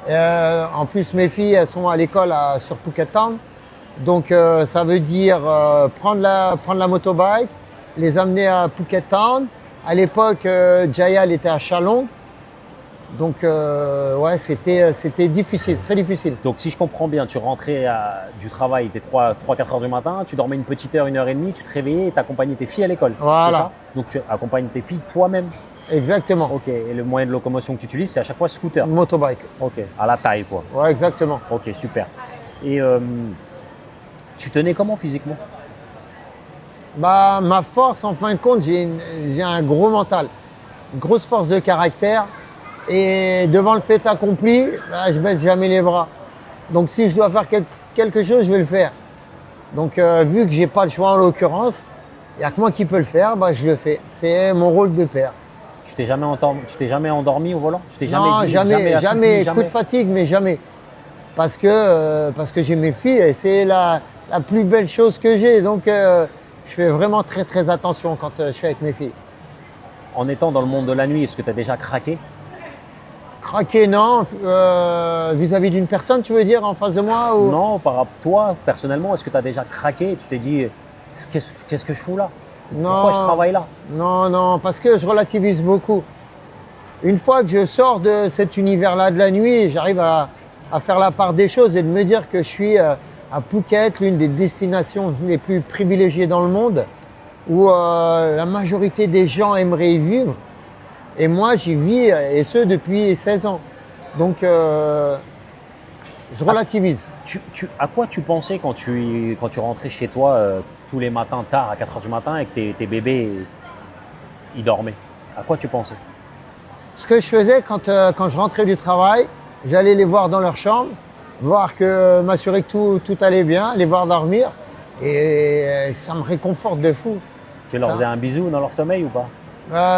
En plus, mes filles, elles sont à l'école sur Phuket Town. Donc, ça veut dire prendre la motobike, les amener à Phuket Town. À l'époque, Jaya, elle était à Chalong. Donc, ouais, c'était difficile, très difficile. Donc, si je comprends bien, tu rentrais du travail, il était 3-4 heures du matin, tu dormais une petite heure, 1h30, tu te réveillais et tu accompagnais tes filles à l'école. Voilà. C'est ça? Donc, tu accompagnes tes filles toi-même. Exactement. Ok. Et le moyen de locomotion que tu utilises, c'est à chaque fois scooter. Motobike. Ok. À la taille, quoi. Ouais, exactement. Ok, super. Et tu tenais comment physiquement? Bah, ma force, en fin de compte, j'ai un gros mental, une grosse force de caractère. Et devant le fait accompli, bah, je baisse jamais les bras. Donc si je dois faire quelque chose, je vais le faire. Donc vu que j'ai pas le choix en l'occurrence, il n'y a que moi qui peux le faire, bah, je le fais. C'est mon rôle de père. Tu t'es jamais endormi au volant? Tu t'es jamais Non, dit jamais, assoupli, coup de fatigue, mais jamais. Parce que j'ai mes filles et c'est la plus belle chose que j'ai. Donc je fais vraiment très très attention quand je suis avec mes filles. En étant dans le monde de la nuit, est-ce que tu as déjà craqué? Craquer, non. Vis-à-vis d'une personne, tu veux dire, en face de moi ou... Non, par rapport à toi, personnellement, est-ce que tu as déjà craqué et tu t'es dit qu'est-ce que je fous là? Pourquoi je travaille là? Non, parce que je relativise beaucoup. Une fois que je sors de cet univers-là de la nuit, j'arrive à faire la part des choses et de me dire que je suis à Phuket, l'une des destinations les plus privilégiées dans le monde, où la majorité des gens aimeraient y vivre. Et moi, j'y vis, et ce, depuis 16 ans. Donc, je relativise. À quoi tu pensais quand tu rentrais chez toi tous les matins tard, à 4 heures du matin, et que tes bébés ils dormaient? À quoi tu pensais? Ce que je faisais quand je rentrais du travail, j'allais les voir dans leur chambre, m'assurer que tout allait bien, les voir dormir. Et ça me réconforte de fou. Tu leur faisais un bisou dans leur sommeil ou pas?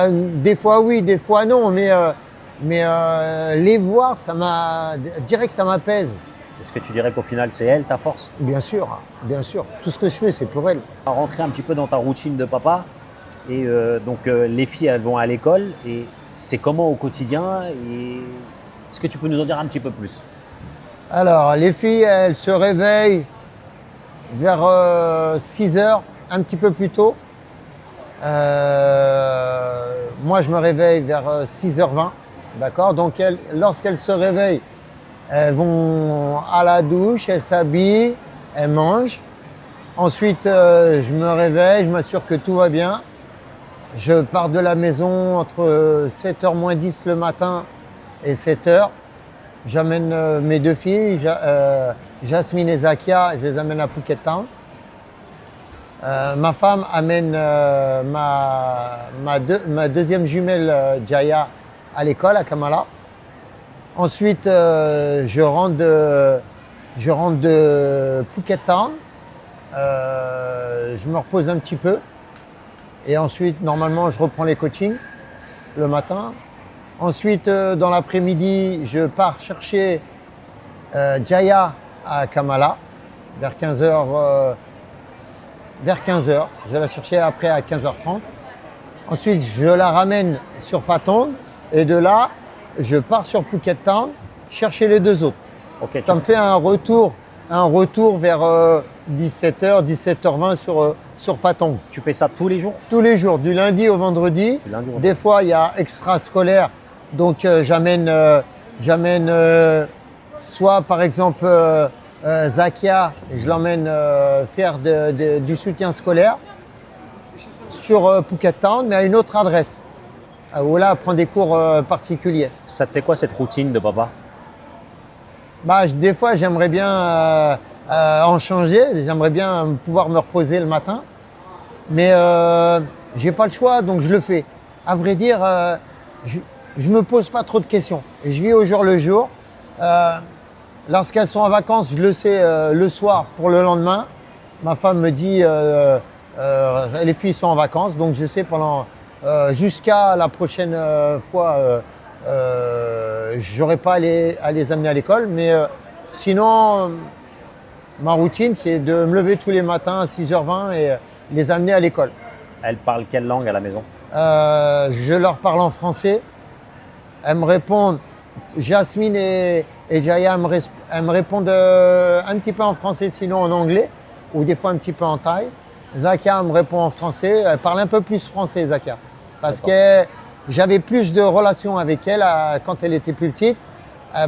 Des fois oui, des fois non, mais les voir, je dirais que ça m'apaise. Est-ce que tu dirais qu'au final, c'est elle ta force? Bien sûr. Tout ce que je fais, c'est pour elle. On va rentrer un petit peu dans ta routine de papa. Et donc, les filles, elles vont à l'école. Et c'est comment au quotidien? Et est-ce que tu peux nous en dire un petit peu plus? Alors, les filles, elles se réveillent vers 6 heures, un petit peu plus tôt. Moi, je me réveille vers 6h20, d'accord? Donc, lorsqu'elles se réveillent, elles vont à la douche, elles s'habillent, elles mangent. Ensuite, je me réveille, je m'assure que tout va bien. Je pars de la maison entre 7h moins 10 le matin et 7h. J'amène mes deux filles, Jasmine et Zakia, je les amène à Phuket Town. Ma femme amène ma deuxième jumelle Jaya à l'école à Kamala. Ensuite, je rentre de Phuket Town. Je me repose un petit peu. Et ensuite, normalement, je reprends les coachings le matin. Ensuite, dans l'après-midi, je pars chercher Jaya à Kamala vers 15h. Vers 15h. Je vais la chercher après à 15h30. Ensuite, je la ramène sur Patong. Et de là, je pars sur Phuket Town chercher les deux autres. Ok, Ça me fait un retour vers 17h, 17h20 sur Patong. tu fais ça tous les jours? Tous les jours, du lundi au vendredi. Du lundi au Des fois, il y a extrascolaire. Donc, j'amène soit, par exemple, Zakia, je l'emmène faire du soutien scolaire sur Phuket Town, mais à une autre adresse. Où là, elle prend des cours particuliers. Ça te fait quoi cette routine de papa? Bah, des fois, j'aimerais bien en changer. J'aimerais bien pouvoir me reposer le matin. Mais j'ai pas le choix, donc je le fais. À vrai dire, je me pose pas trop de questions. Et je vis au jour le jour. Lorsqu'elles sont en vacances, je le sais le soir pour le lendemain. Ma femme me dit les filles sont en vacances, donc je sais pendant jusqu'à la prochaine fois, j'aurai pas à les amener à l'école. Mais sinon, ma routine, c'est de me lever tous les matins à 6h20 et les amener à l'école. Elle parle quelle langue à la maison? Je leur parle en français. Elles me répondent, Jasmine et Jaya elles me répondent un petit peu en français, sinon en anglais, ou des fois un petit peu en thaï. Zakia me répond en français. Elle parle un peu plus français, Zakia, parce que j'avais plus de relations avec elle quand elle était plus petite,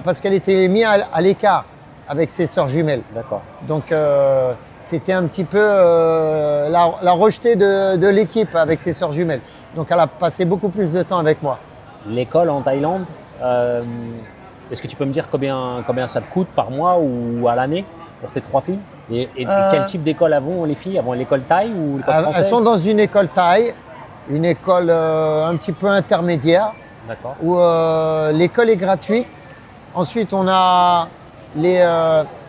parce qu'elle était mise à l'écart avec ses sœurs jumelles. D'accord. Donc, c'était un petit peu la rejetée de l'équipe avec ses sœurs jumelles. Donc, elle a passé beaucoup plus de temps avec moi. L'école en Thaïlande, est-ce que tu peux me dire combien ça te coûte par mois ou à l'année pour tes 3 filles? Et quel type d'école vont les filles? Elles vont à l'école thaï ou l'école française? Elles sont dans une école thaï, une école un petit peu intermédiaire, D'accord. où l'école est gratuite. Ensuite, on a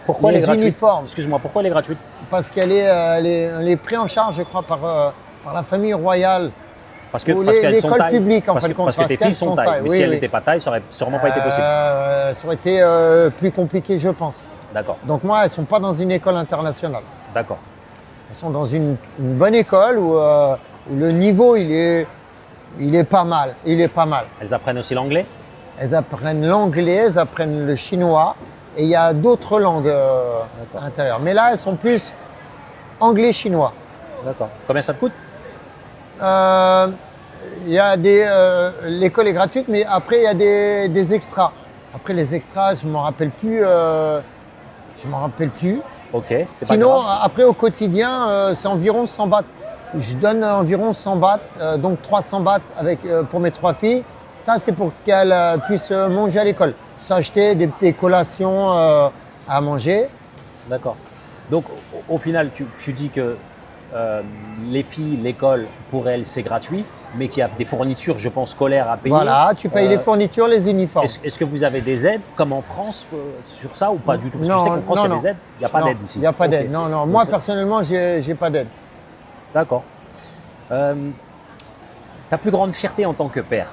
Pourquoi elle est gratuite? uniformes. Excuse-moi, pourquoi elle est gratuite? Parce qu'elle est prise en charge, je crois, par la famille royale. Parce Ou qu'elles sont l'école thaï. publique, en fin de compte. Parce que tes filles sont thaï. Mais oui, si elles oui. n'étaient pas thaï, ça aurait sûrement pas été possible. Ça aurait été plus compliqué, je pense. D'accord, Donc moi, elles ne sont pas dans une école internationale. d'accord. Elles sont dans une bonne école où le niveau, il est pas mal. Il est pas mal. Elles apprennent aussi l'anglais? Elles apprennent l'anglais, elles apprennent le chinois. Et il y a d'autres langues à l'intérieur. Mais là, elles sont plus anglais-chinois. D'accord. Combien ça te coûte? Il y a l'école est gratuite, mais après, il y a des extras. Après, les extras, je ne m'en rappelle plus. Ok, c'est pas Sinon, grave. après, au quotidien, c'est environ 100 bahts. Je donne environ 100 bahts, donc 300 bahts pour mes 3 filles. Ça, c'est pour qu'elles puissent manger à l'école. S'acheter des collations à manger. D'accord. Donc, au final, tu dis que les filles, l'école, pour elles, c'est gratuit, mais qu'il y a des fournitures, je pense, scolaires à payer. Voilà, tu payes les fournitures, les uniformes. Est-ce que vous avez des aides, comme en France, sur ça, ou pas du tout? Parce que Non, je sais qu'en France, il y a non, des aides. Il n'y a pas Non, d'aide ici. Il n'y a pas Ok. d'aide. Non, non. Donc Moi, c'est- personnellement, j'ai pas d'aide. D'accord. Ta plus grande fierté en tant que père?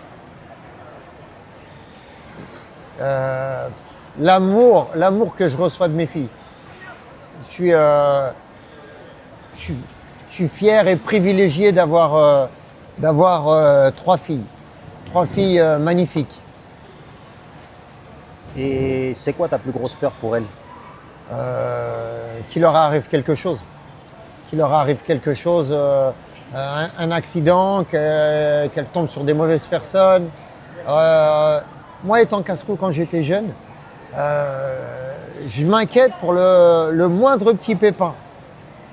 L'amour que je reçois de mes filles. Je suis fier et privilégié d'avoir 3 filles. 3 filles magnifiques. Et c'est quoi ta plus grosse peur pour elles? Qu'il leur arrive quelque chose. Qu'il leur arrive quelque chose, un accident, qu'elles tombent sur des mauvaises personnes. Moi, étant casse-cou quand j'étais jeune, je m'inquiète pour le moindre petit pépin.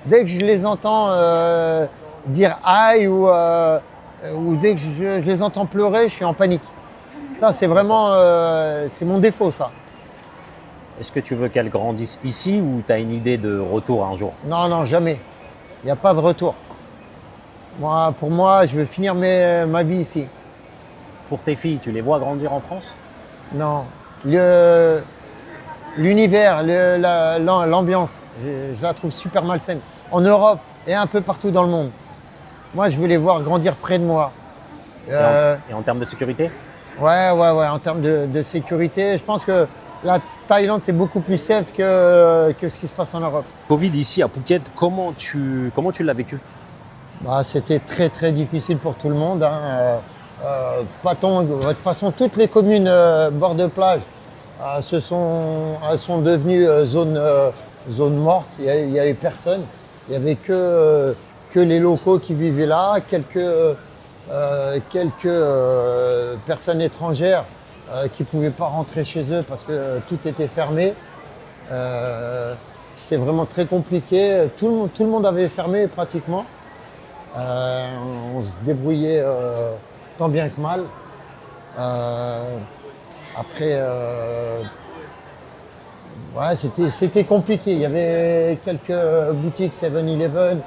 Dès que je les entends dire aïe ou dès que je les entends pleurer, je suis en panique. Ça, c'est vraiment c'est mon défaut, ça. Est-ce que tu veux qu'elles grandissent ici ou tu as une idée de retour un jour? Non, non, jamais. Il n'y a pas de retour. Pour moi, je veux finir ma vie ici. Pour tes filles, tu les vois grandir en France? Non. L'univers, l'ambiance, je la trouve super malsaine. En Europe et un peu partout dans le monde. moi, je veux les voir grandir près de moi. Et en termes de sécurité? Ouais. En termes de sécurité, je pense que la Thaïlande, c'est beaucoup plus safe que ce qui se passe en Europe. Covid ici à Phuket, comment tu l'as vécu? Bah, c'était très, très difficile pour tout le monde, hein. Patong, de toute façon, toutes les communes bord de plage sont devenues zone morte. Il y avait personne. Il n'y avait que les locaux qui vivaient là, quelques personnes étrangères qui ne pouvaient pas rentrer chez eux parce que tout était fermé. C'était vraiment très compliqué. Tout le monde avait fermé pratiquement. On se débrouillait tant bien que mal. Après, ouais, c'était compliqué. Il y avait quelques boutiques 7-Eleven,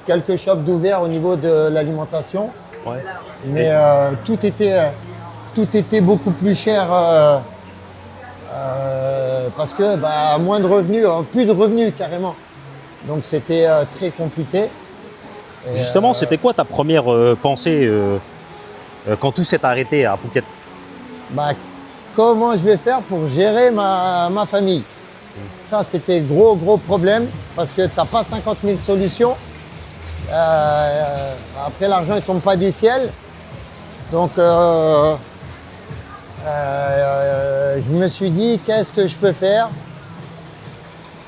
quelques shops d'ouverts au niveau de l'alimentation. Ouais. Mais tout était beaucoup plus cher parce que moins de revenus, plus de revenus carrément. Donc c'était très compliqué. Et, Justement, c'était quoi ta première pensée quand tout s'est arrêté à Phuket? Comment je vais faire pour gérer ma famille? Ça, c'était le gros problème parce que tu n'as pas 50 000 solutions. Après, l'argent ne tombe pas du ciel. Donc, je me suis dit, qu'est-ce que je peux faire?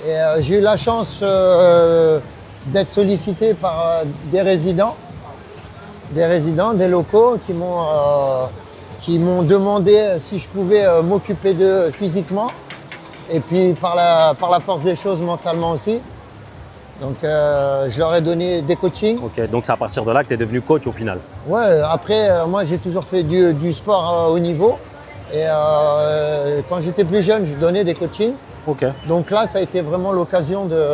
Et j'ai eu la chance d'être sollicité par des résidents, des locaux qui m'ont demandé si je pouvais m'occuper d'eux physiquement et puis par la force des choses mentalement aussi. Donc je leur ai donné des coachings. Ok, donc c'est à partir de là que tu es devenu coach au final. Ouais, après moi j'ai toujours fait du sport à haut niveau et quand j'étais plus jeune je donnais des coachings. Ok. Donc là ça a été vraiment l'occasion de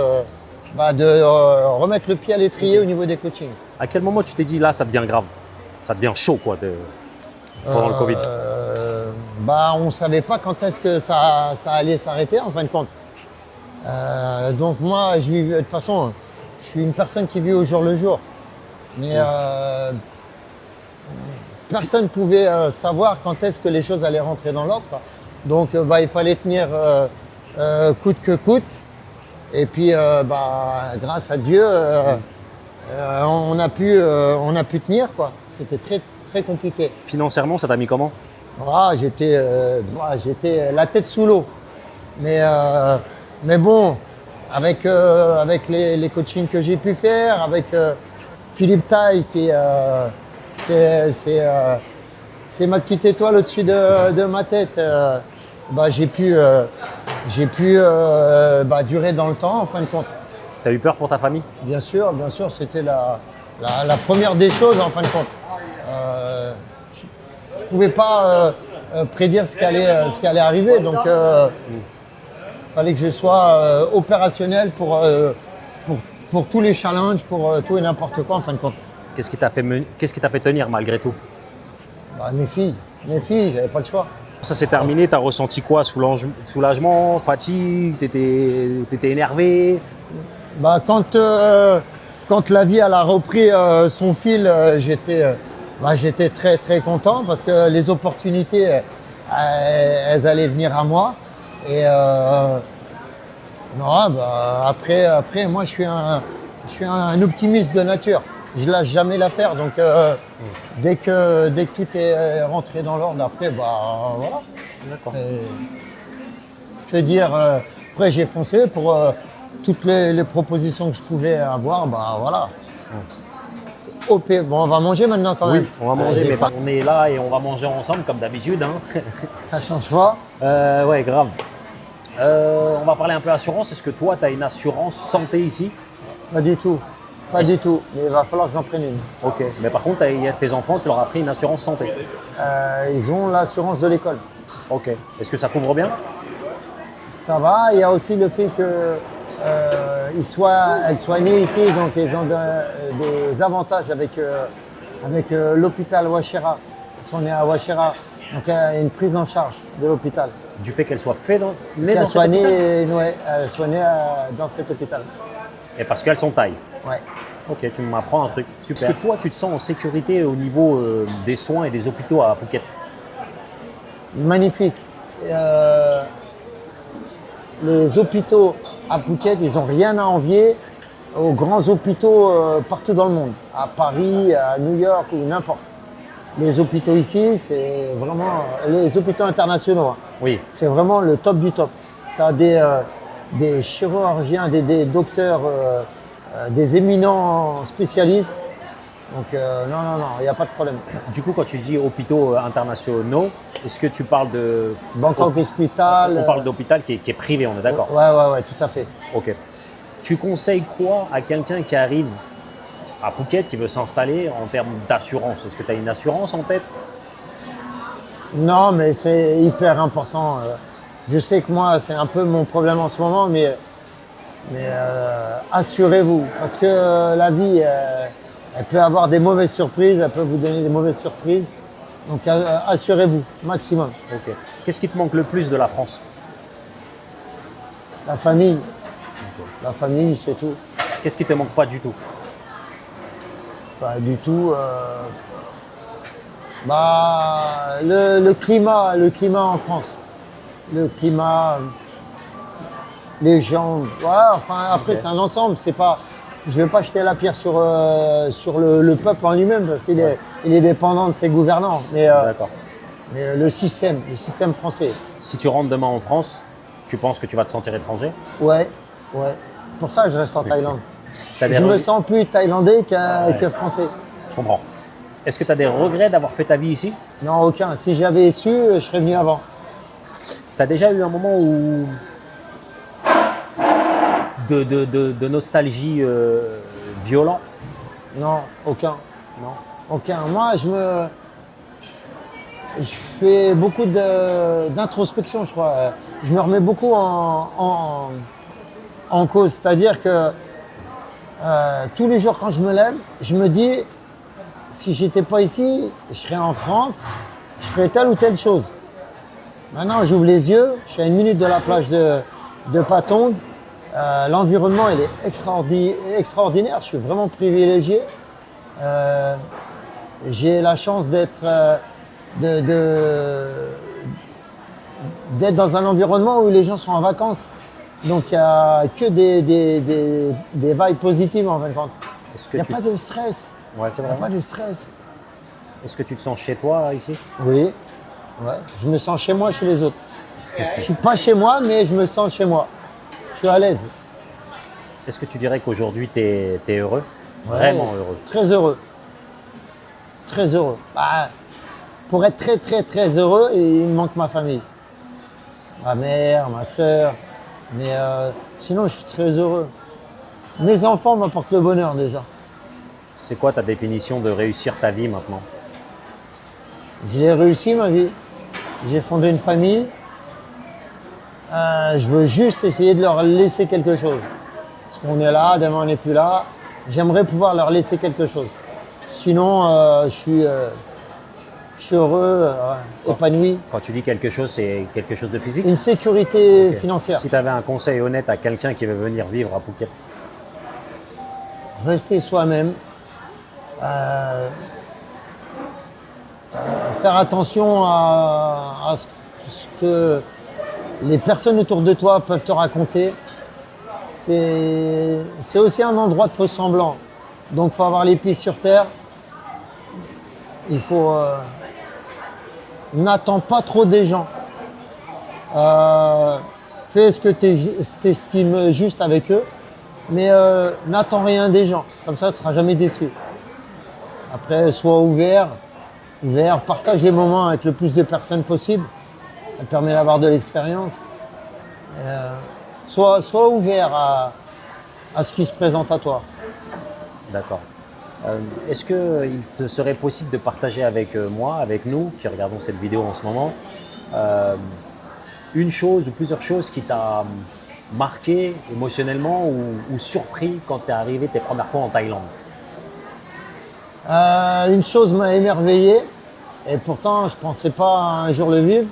remettre le pied à l'étrier au niveau des coachings. À quel moment tu t'es dit là ça devient grave? Ça devient chaud quoi pendant le Covid? On ne savait pas quand est-ce que ça allait s'arrêter en fin de compte. Donc moi, de toute façon, je suis une personne qui vit au jour le jour. Mais personne ne pouvait savoir quand est-ce que les choses allaient rentrer dans l'ordre. Donc il fallait tenir coûte que coûte. Et puis grâce à Dieu, on a pu tenir, quoi. C'était très, très compliqué. Financièrement, ça t'a mis comment? J'étais la tête sous l'eau. Mais bon, avec les coachings que j'ai pu faire, avec Philippe Taille, c'est ma petite étoile au-dessus de ma tête, j'ai pu durer dans le temps en fin de compte. T'as eu peur pour ta famille? Bien sûr, c'était la première des choses en fin de compte. Je ne pouvais pas prédire ce qui allait arriver, donc il fallait que je sois opérationnel pour tous les challenges, pour tout et n'importe quoi en fin de compte. Qu'est-ce qui t'a fait tenir malgré tout? Mes filles, j'avais pas le choix. Ça s'est terminé, t'as ressenti quoi? Soulagement, fatigue, t'étais énervé? Quand la vie elle a repris son fil, j'étais très très content parce que les opportunités elles allaient venir à moi. Et après moi je suis un optimiste de nature. Je lâche jamais l'affaire, donc dès que tout est rentré dans l'ordre, après voilà. D'accord. Je veux dire, après j'ai foncé pour toutes les propositions que je pouvais avoir, voilà. OP, bon, on va manger maintenant quand même. Oui, on va manger, mais on est là et on va manger ensemble comme d'habitude. Hein. Ça change pas. Ouais, grave. On va parler un peu assurance. Est-ce que toi, tu as une assurance santé ici? Pas du tout. Pas du tout. Mais il va falloir que j'en prenne une. Ok. Mais par contre, tes enfants, tu leur as pris une assurance santé? Ils ont l'assurance de l'école. Ok. Est-ce que ça couvre bien? Ça va. Il y a aussi le fait que elles soient nées ici, donc ils ont des avantages avec l'hôpital Wachira. Ils sont nés à Wachira, donc il y a une prise en charge de l'hôpital. Du fait qu'elles soient nées dans cet hôpital? Soit nées dans cet hôpital. Et parce qu'elles sont taille? Ouais. Ok, tu m'apprends un truc. Super. Est-ce que toi, tu te sens en sécurité au niveau des soins et des hôpitaux à Phuket? Magnifique. Les hôpitaux à Phuket, ils n'ont rien à envier aux grands hôpitaux partout dans le monde, à Paris, à New York ou n'importe. Les hôpitaux ici, c'est vraiment les hôpitaux internationaux. Hein. Oui. C'est vraiment le top du top. Tu as des chirurgiens, des docteurs, des éminents spécialistes. Donc non, il n'y a pas de problème. Du coup, quand tu dis hôpitaux internationaux, est-ce que tu parles de… Bangkok Hospital. On parle d'hôpital qui est privé, on est d'accord? Ouais, tout à fait. Ok. Tu conseilles quoi à quelqu'un qui arrive à Phuket, qui veut s'installer en termes d'assurance? Est-ce que tu as une assurance en tête? Non, mais c'est hyper important. Je sais que moi, c'est un peu mon problème en ce moment, mais assurez-vous. Parce que la vie, elle peut avoir des mauvaises surprises, elle peut vous donner des mauvaises surprises. Donc assurez-vous, maximum. Ok. Qu'est-ce qui te manque le plus de la France? La famille. Ok. La famille, c'est tout. Qu'est-ce qui te manque pas du tout? Pas du tout. Le climat en France. Le climat, les gens. Ouais, enfin, après, Ok. c'est un ensemble. C'est pas, je ne vais pas jeter la pierre sur le peuple en lui-même parce qu'il il est dépendant de ses gouvernants. D'accord. Mais le système français. Si tu rentres demain en France, tu penses que tu vas te sentir étranger? Ouais. Pour ça, je reste en Thaïlande. T'as des Je me regrets? sens plus thaïlandais Ouais. que français. Je comprends. Est-ce que tu as des regrets d'avoir fait ta vie ici? Non, aucun. Si j'avais su, je serais venu avant. Tu as déjà eu un moment où de nostalgie violent? Non, aucun. Non. Aucun. Moi, je fais beaucoup d'introspection, je crois. Je me remets beaucoup en cause. C'est-à-dire que tous les jours quand je me lève, je me dis, si j'étais pas ici, je serais en France, je ferais telle ou telle chose. Maintenant, j'ouvre les yeux, je suis à 1 minute de la plage de Patong. L'environnement, il est extraordinaire. Je suis vraiment privilégié. J'ai la chance d'être dans un environnement où les gens sont en vacances. Donc, il n'y a que des vibes positives en fin de compte. Il n'y a pas de stress. Ouais, c'est Il n'y a vrai. pas de stress. Est-ce que tu te sens chez toi ici? Oui, ouais. Je me sens chez moi, chez les autres. Je ne suis pas chez moi, mais je me sens chez moi. Je suis à l'aise. Est-ce que tu dirais qu'aujourd'hui, tu es heureux? Ouais. Vraiment heureux? Très heureux. Très heureux. Pour être très, très, très heureux, il me manque ma famille. Ma mère, ma soeur. Mais sinon, je suis très heureux. Mes enfants m'apportent le bonheur déjà. C'est quoi ta définition de réussir ta vie maintenant? Je l'ai réussi ma vie. J'ai fondé une famille. Je veux juste essayer de leur laisser quelque chose. Parce qu'on est là, demain on n'est plus là. J'aimerais pouvoir leur laisser quelque chose. Sinon, je suis heureux, épanoui. Quand tu dis quelque chose, c'est quelque chose de physique? Une sécurité Ok. financière. Si tu avais un conseil honnête à quelqu'un qui veut venir vivre à Phuket? Rester soi-même. Faire attention à ce que les personnes autour de toi peuvent te raconter. C'est aussi un endroit de faux semblant. Donc il faut avoir les pieds sur terre. Il faut… n'attends pas trop des gens. Fais ce que tu estimes juste avec eux. Mais n'attends rien des gens. Comme ça, tu ne seras jamais déçu. Après, sois ouvert. Partage les moments avec le plus de personnes possible. Ça permet d'avoir de l'expérience. Sois ouvert à ce qui se présente à toi. D'accord. Est-ce qu'il te serait possible de partager avec moi, avec nous, qui regardons cette vidéo en ce moment, une chose ou plusieurs choses qui t'a marqué émotionnellement ou surpris quand tu es arrivé tes premières fois en Thaïlande? Une chose m'a émerveillé, et pourtant je ne pensais pas un jour le vivre,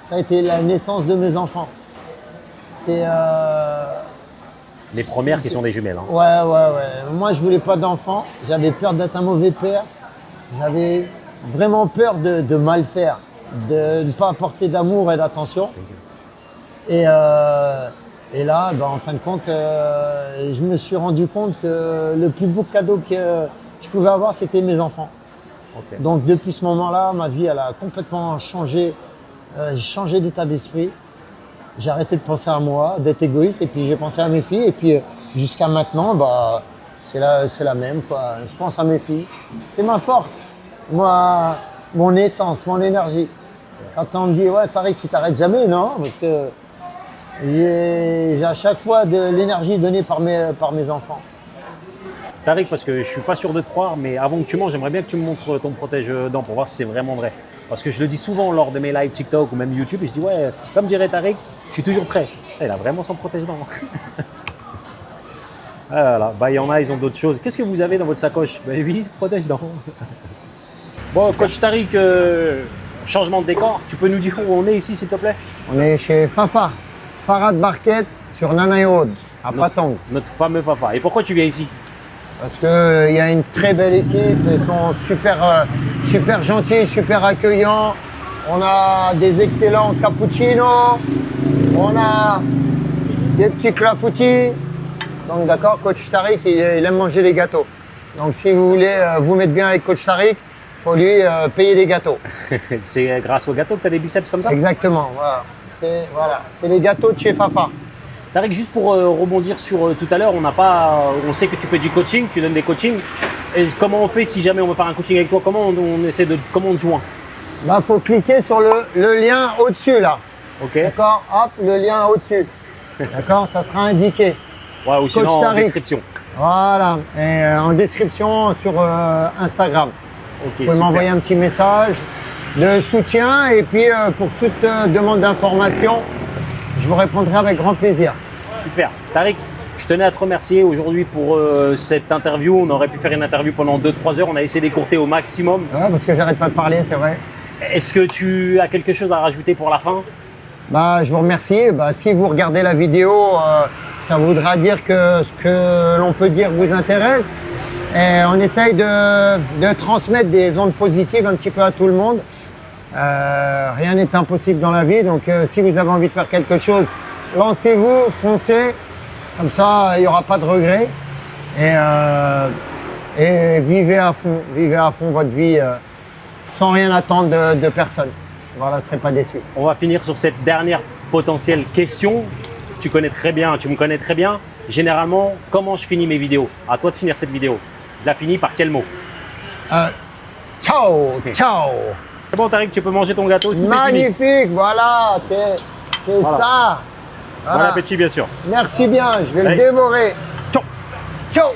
ça a été la naissance de mes enfants. Les premières qui sont des jumelles. Hein. Ouais. Moi, je voulais pas d'enfant. J'avais peur d'être un mauvais père. J'avais vraiment peur de mal faire, de ne pas apporter d'amour et d'attention. Et là, en fin de compte, je me suis rendu compte que le plus beau cadeau que je pouvais avoir, c'était mes enfants. Okay. Donc, depuis ce moment-là, ma vie, elle a complètement changé. J'ai changé d'état d'esprit. J'ai arrêté de penser à moi, d'être égoïste, et puis j'ai pensé à mes filles. Et puis, jusqu'à maintenant, c'est la même, quoi. Je pense à mes filles. C'est ma force, mon essence, mon énergie. Quand on me dit, ouais, Tariq, tu t'arrêtes jamais, non? Parce que j'ai à chaque fois de l'énergie donnée par mes enfants. Tariq, parce que je suis pas sûr de te croire, mais avant que tu manges, j'aimerais bien que tu me montres ton protège-dents pour voir si c'est vraiment vrai. Parce que je le dis souvent lors de mes lives TikTok ou même YouTube, et je dis, ouais, comme dirait Tariq, je suis toujours prêt. Il a vraiment son protège-dents. Voilà, il y en a, ils ont d'autres choses. Qu'est-ce que vous avez dans votre sacoche? Oui, protège-dents. Bon, super. Coach Tariq, changement de décor, tu peux nous dire où on est ici, s'il te plaît? On est chez Fafa, Farad Market, sur Nanaï Road, à Patong. Notre fameux Fafa. Et pourquoi tu viens ici? Parce qu'il y a une très belle équipe, ils sont super gentils, super accueillants. On a des excellents cappuccinos, on a des petits clafoutis. Donc d'accord, Coach Tariq, il aime manger les gâteaux. Donc si vous voulez vous mettre bien avec Coach Tariq, il faut lui payer les gâteaux. C'est grâce aux gâteaux que tu as des biceps comme ça? Exactement, voilà. C'est les gâteaux de chez Fafa. Tariq, juste pour rebondir sur tout à l'heure, on sait que tu fais du coaching, tu donnes des coachings. Et comment on fait si jamais on veut faire un coaching avec toi? Comment on te joint? Là, faut cliquer sur le lien au-dessus là. Ok. D'accord. Hop, le lien au-dessus. D'accord. Ça sera indiqué. Ouais, ou sinon en description. Voilà. Et en description sur Instagram. Ok. Vous pouvez m'envoyer un petit message de soutien et puis pour toute demande d'information, je vous répondrai avec grand plaisir. Super. Tariq, je tenais à te remercier aujourd'hui pour cette interview. On aurait pu faire une interview pendant 2-3 heures. On a essayé d'écourter au maximum. Ouais, parce que j'arrête pas de parler, c'est vrai. Est-ce que tu as quelque chose à rajouter pour la fin? Je vous remercie. Si vous regardez la vidéo, ça voudra dire que ce que l'on peut dire vous intéresse. Et on essaye de transmettre des ondes positives un petit peu à tout le monde. Rien n'est impossible dans la vie, donc si vous avez envie de faire quelque chose, lancez-vous, foncez, comme ça il n'y aura pas de regrets et vivez à fond votre vie sans rien attendre de personne. Voilà, je ne serai pas déçu. On va finir sur cette dernière potentielle question. Tu me connais très bien. Généralement, comment je finis mes vidéos? À toi de finir cette vidéo. Je la finis par quel mot? Ciao. C'est bon, Tariq, tu peux manger ton gâteau. Tout magnifique, est fini. voilà, c'est voilà. Ça. Voilà. Bon appétit, bien sûr. Merci bien, je vais le dévorer. Ciao. Ciao.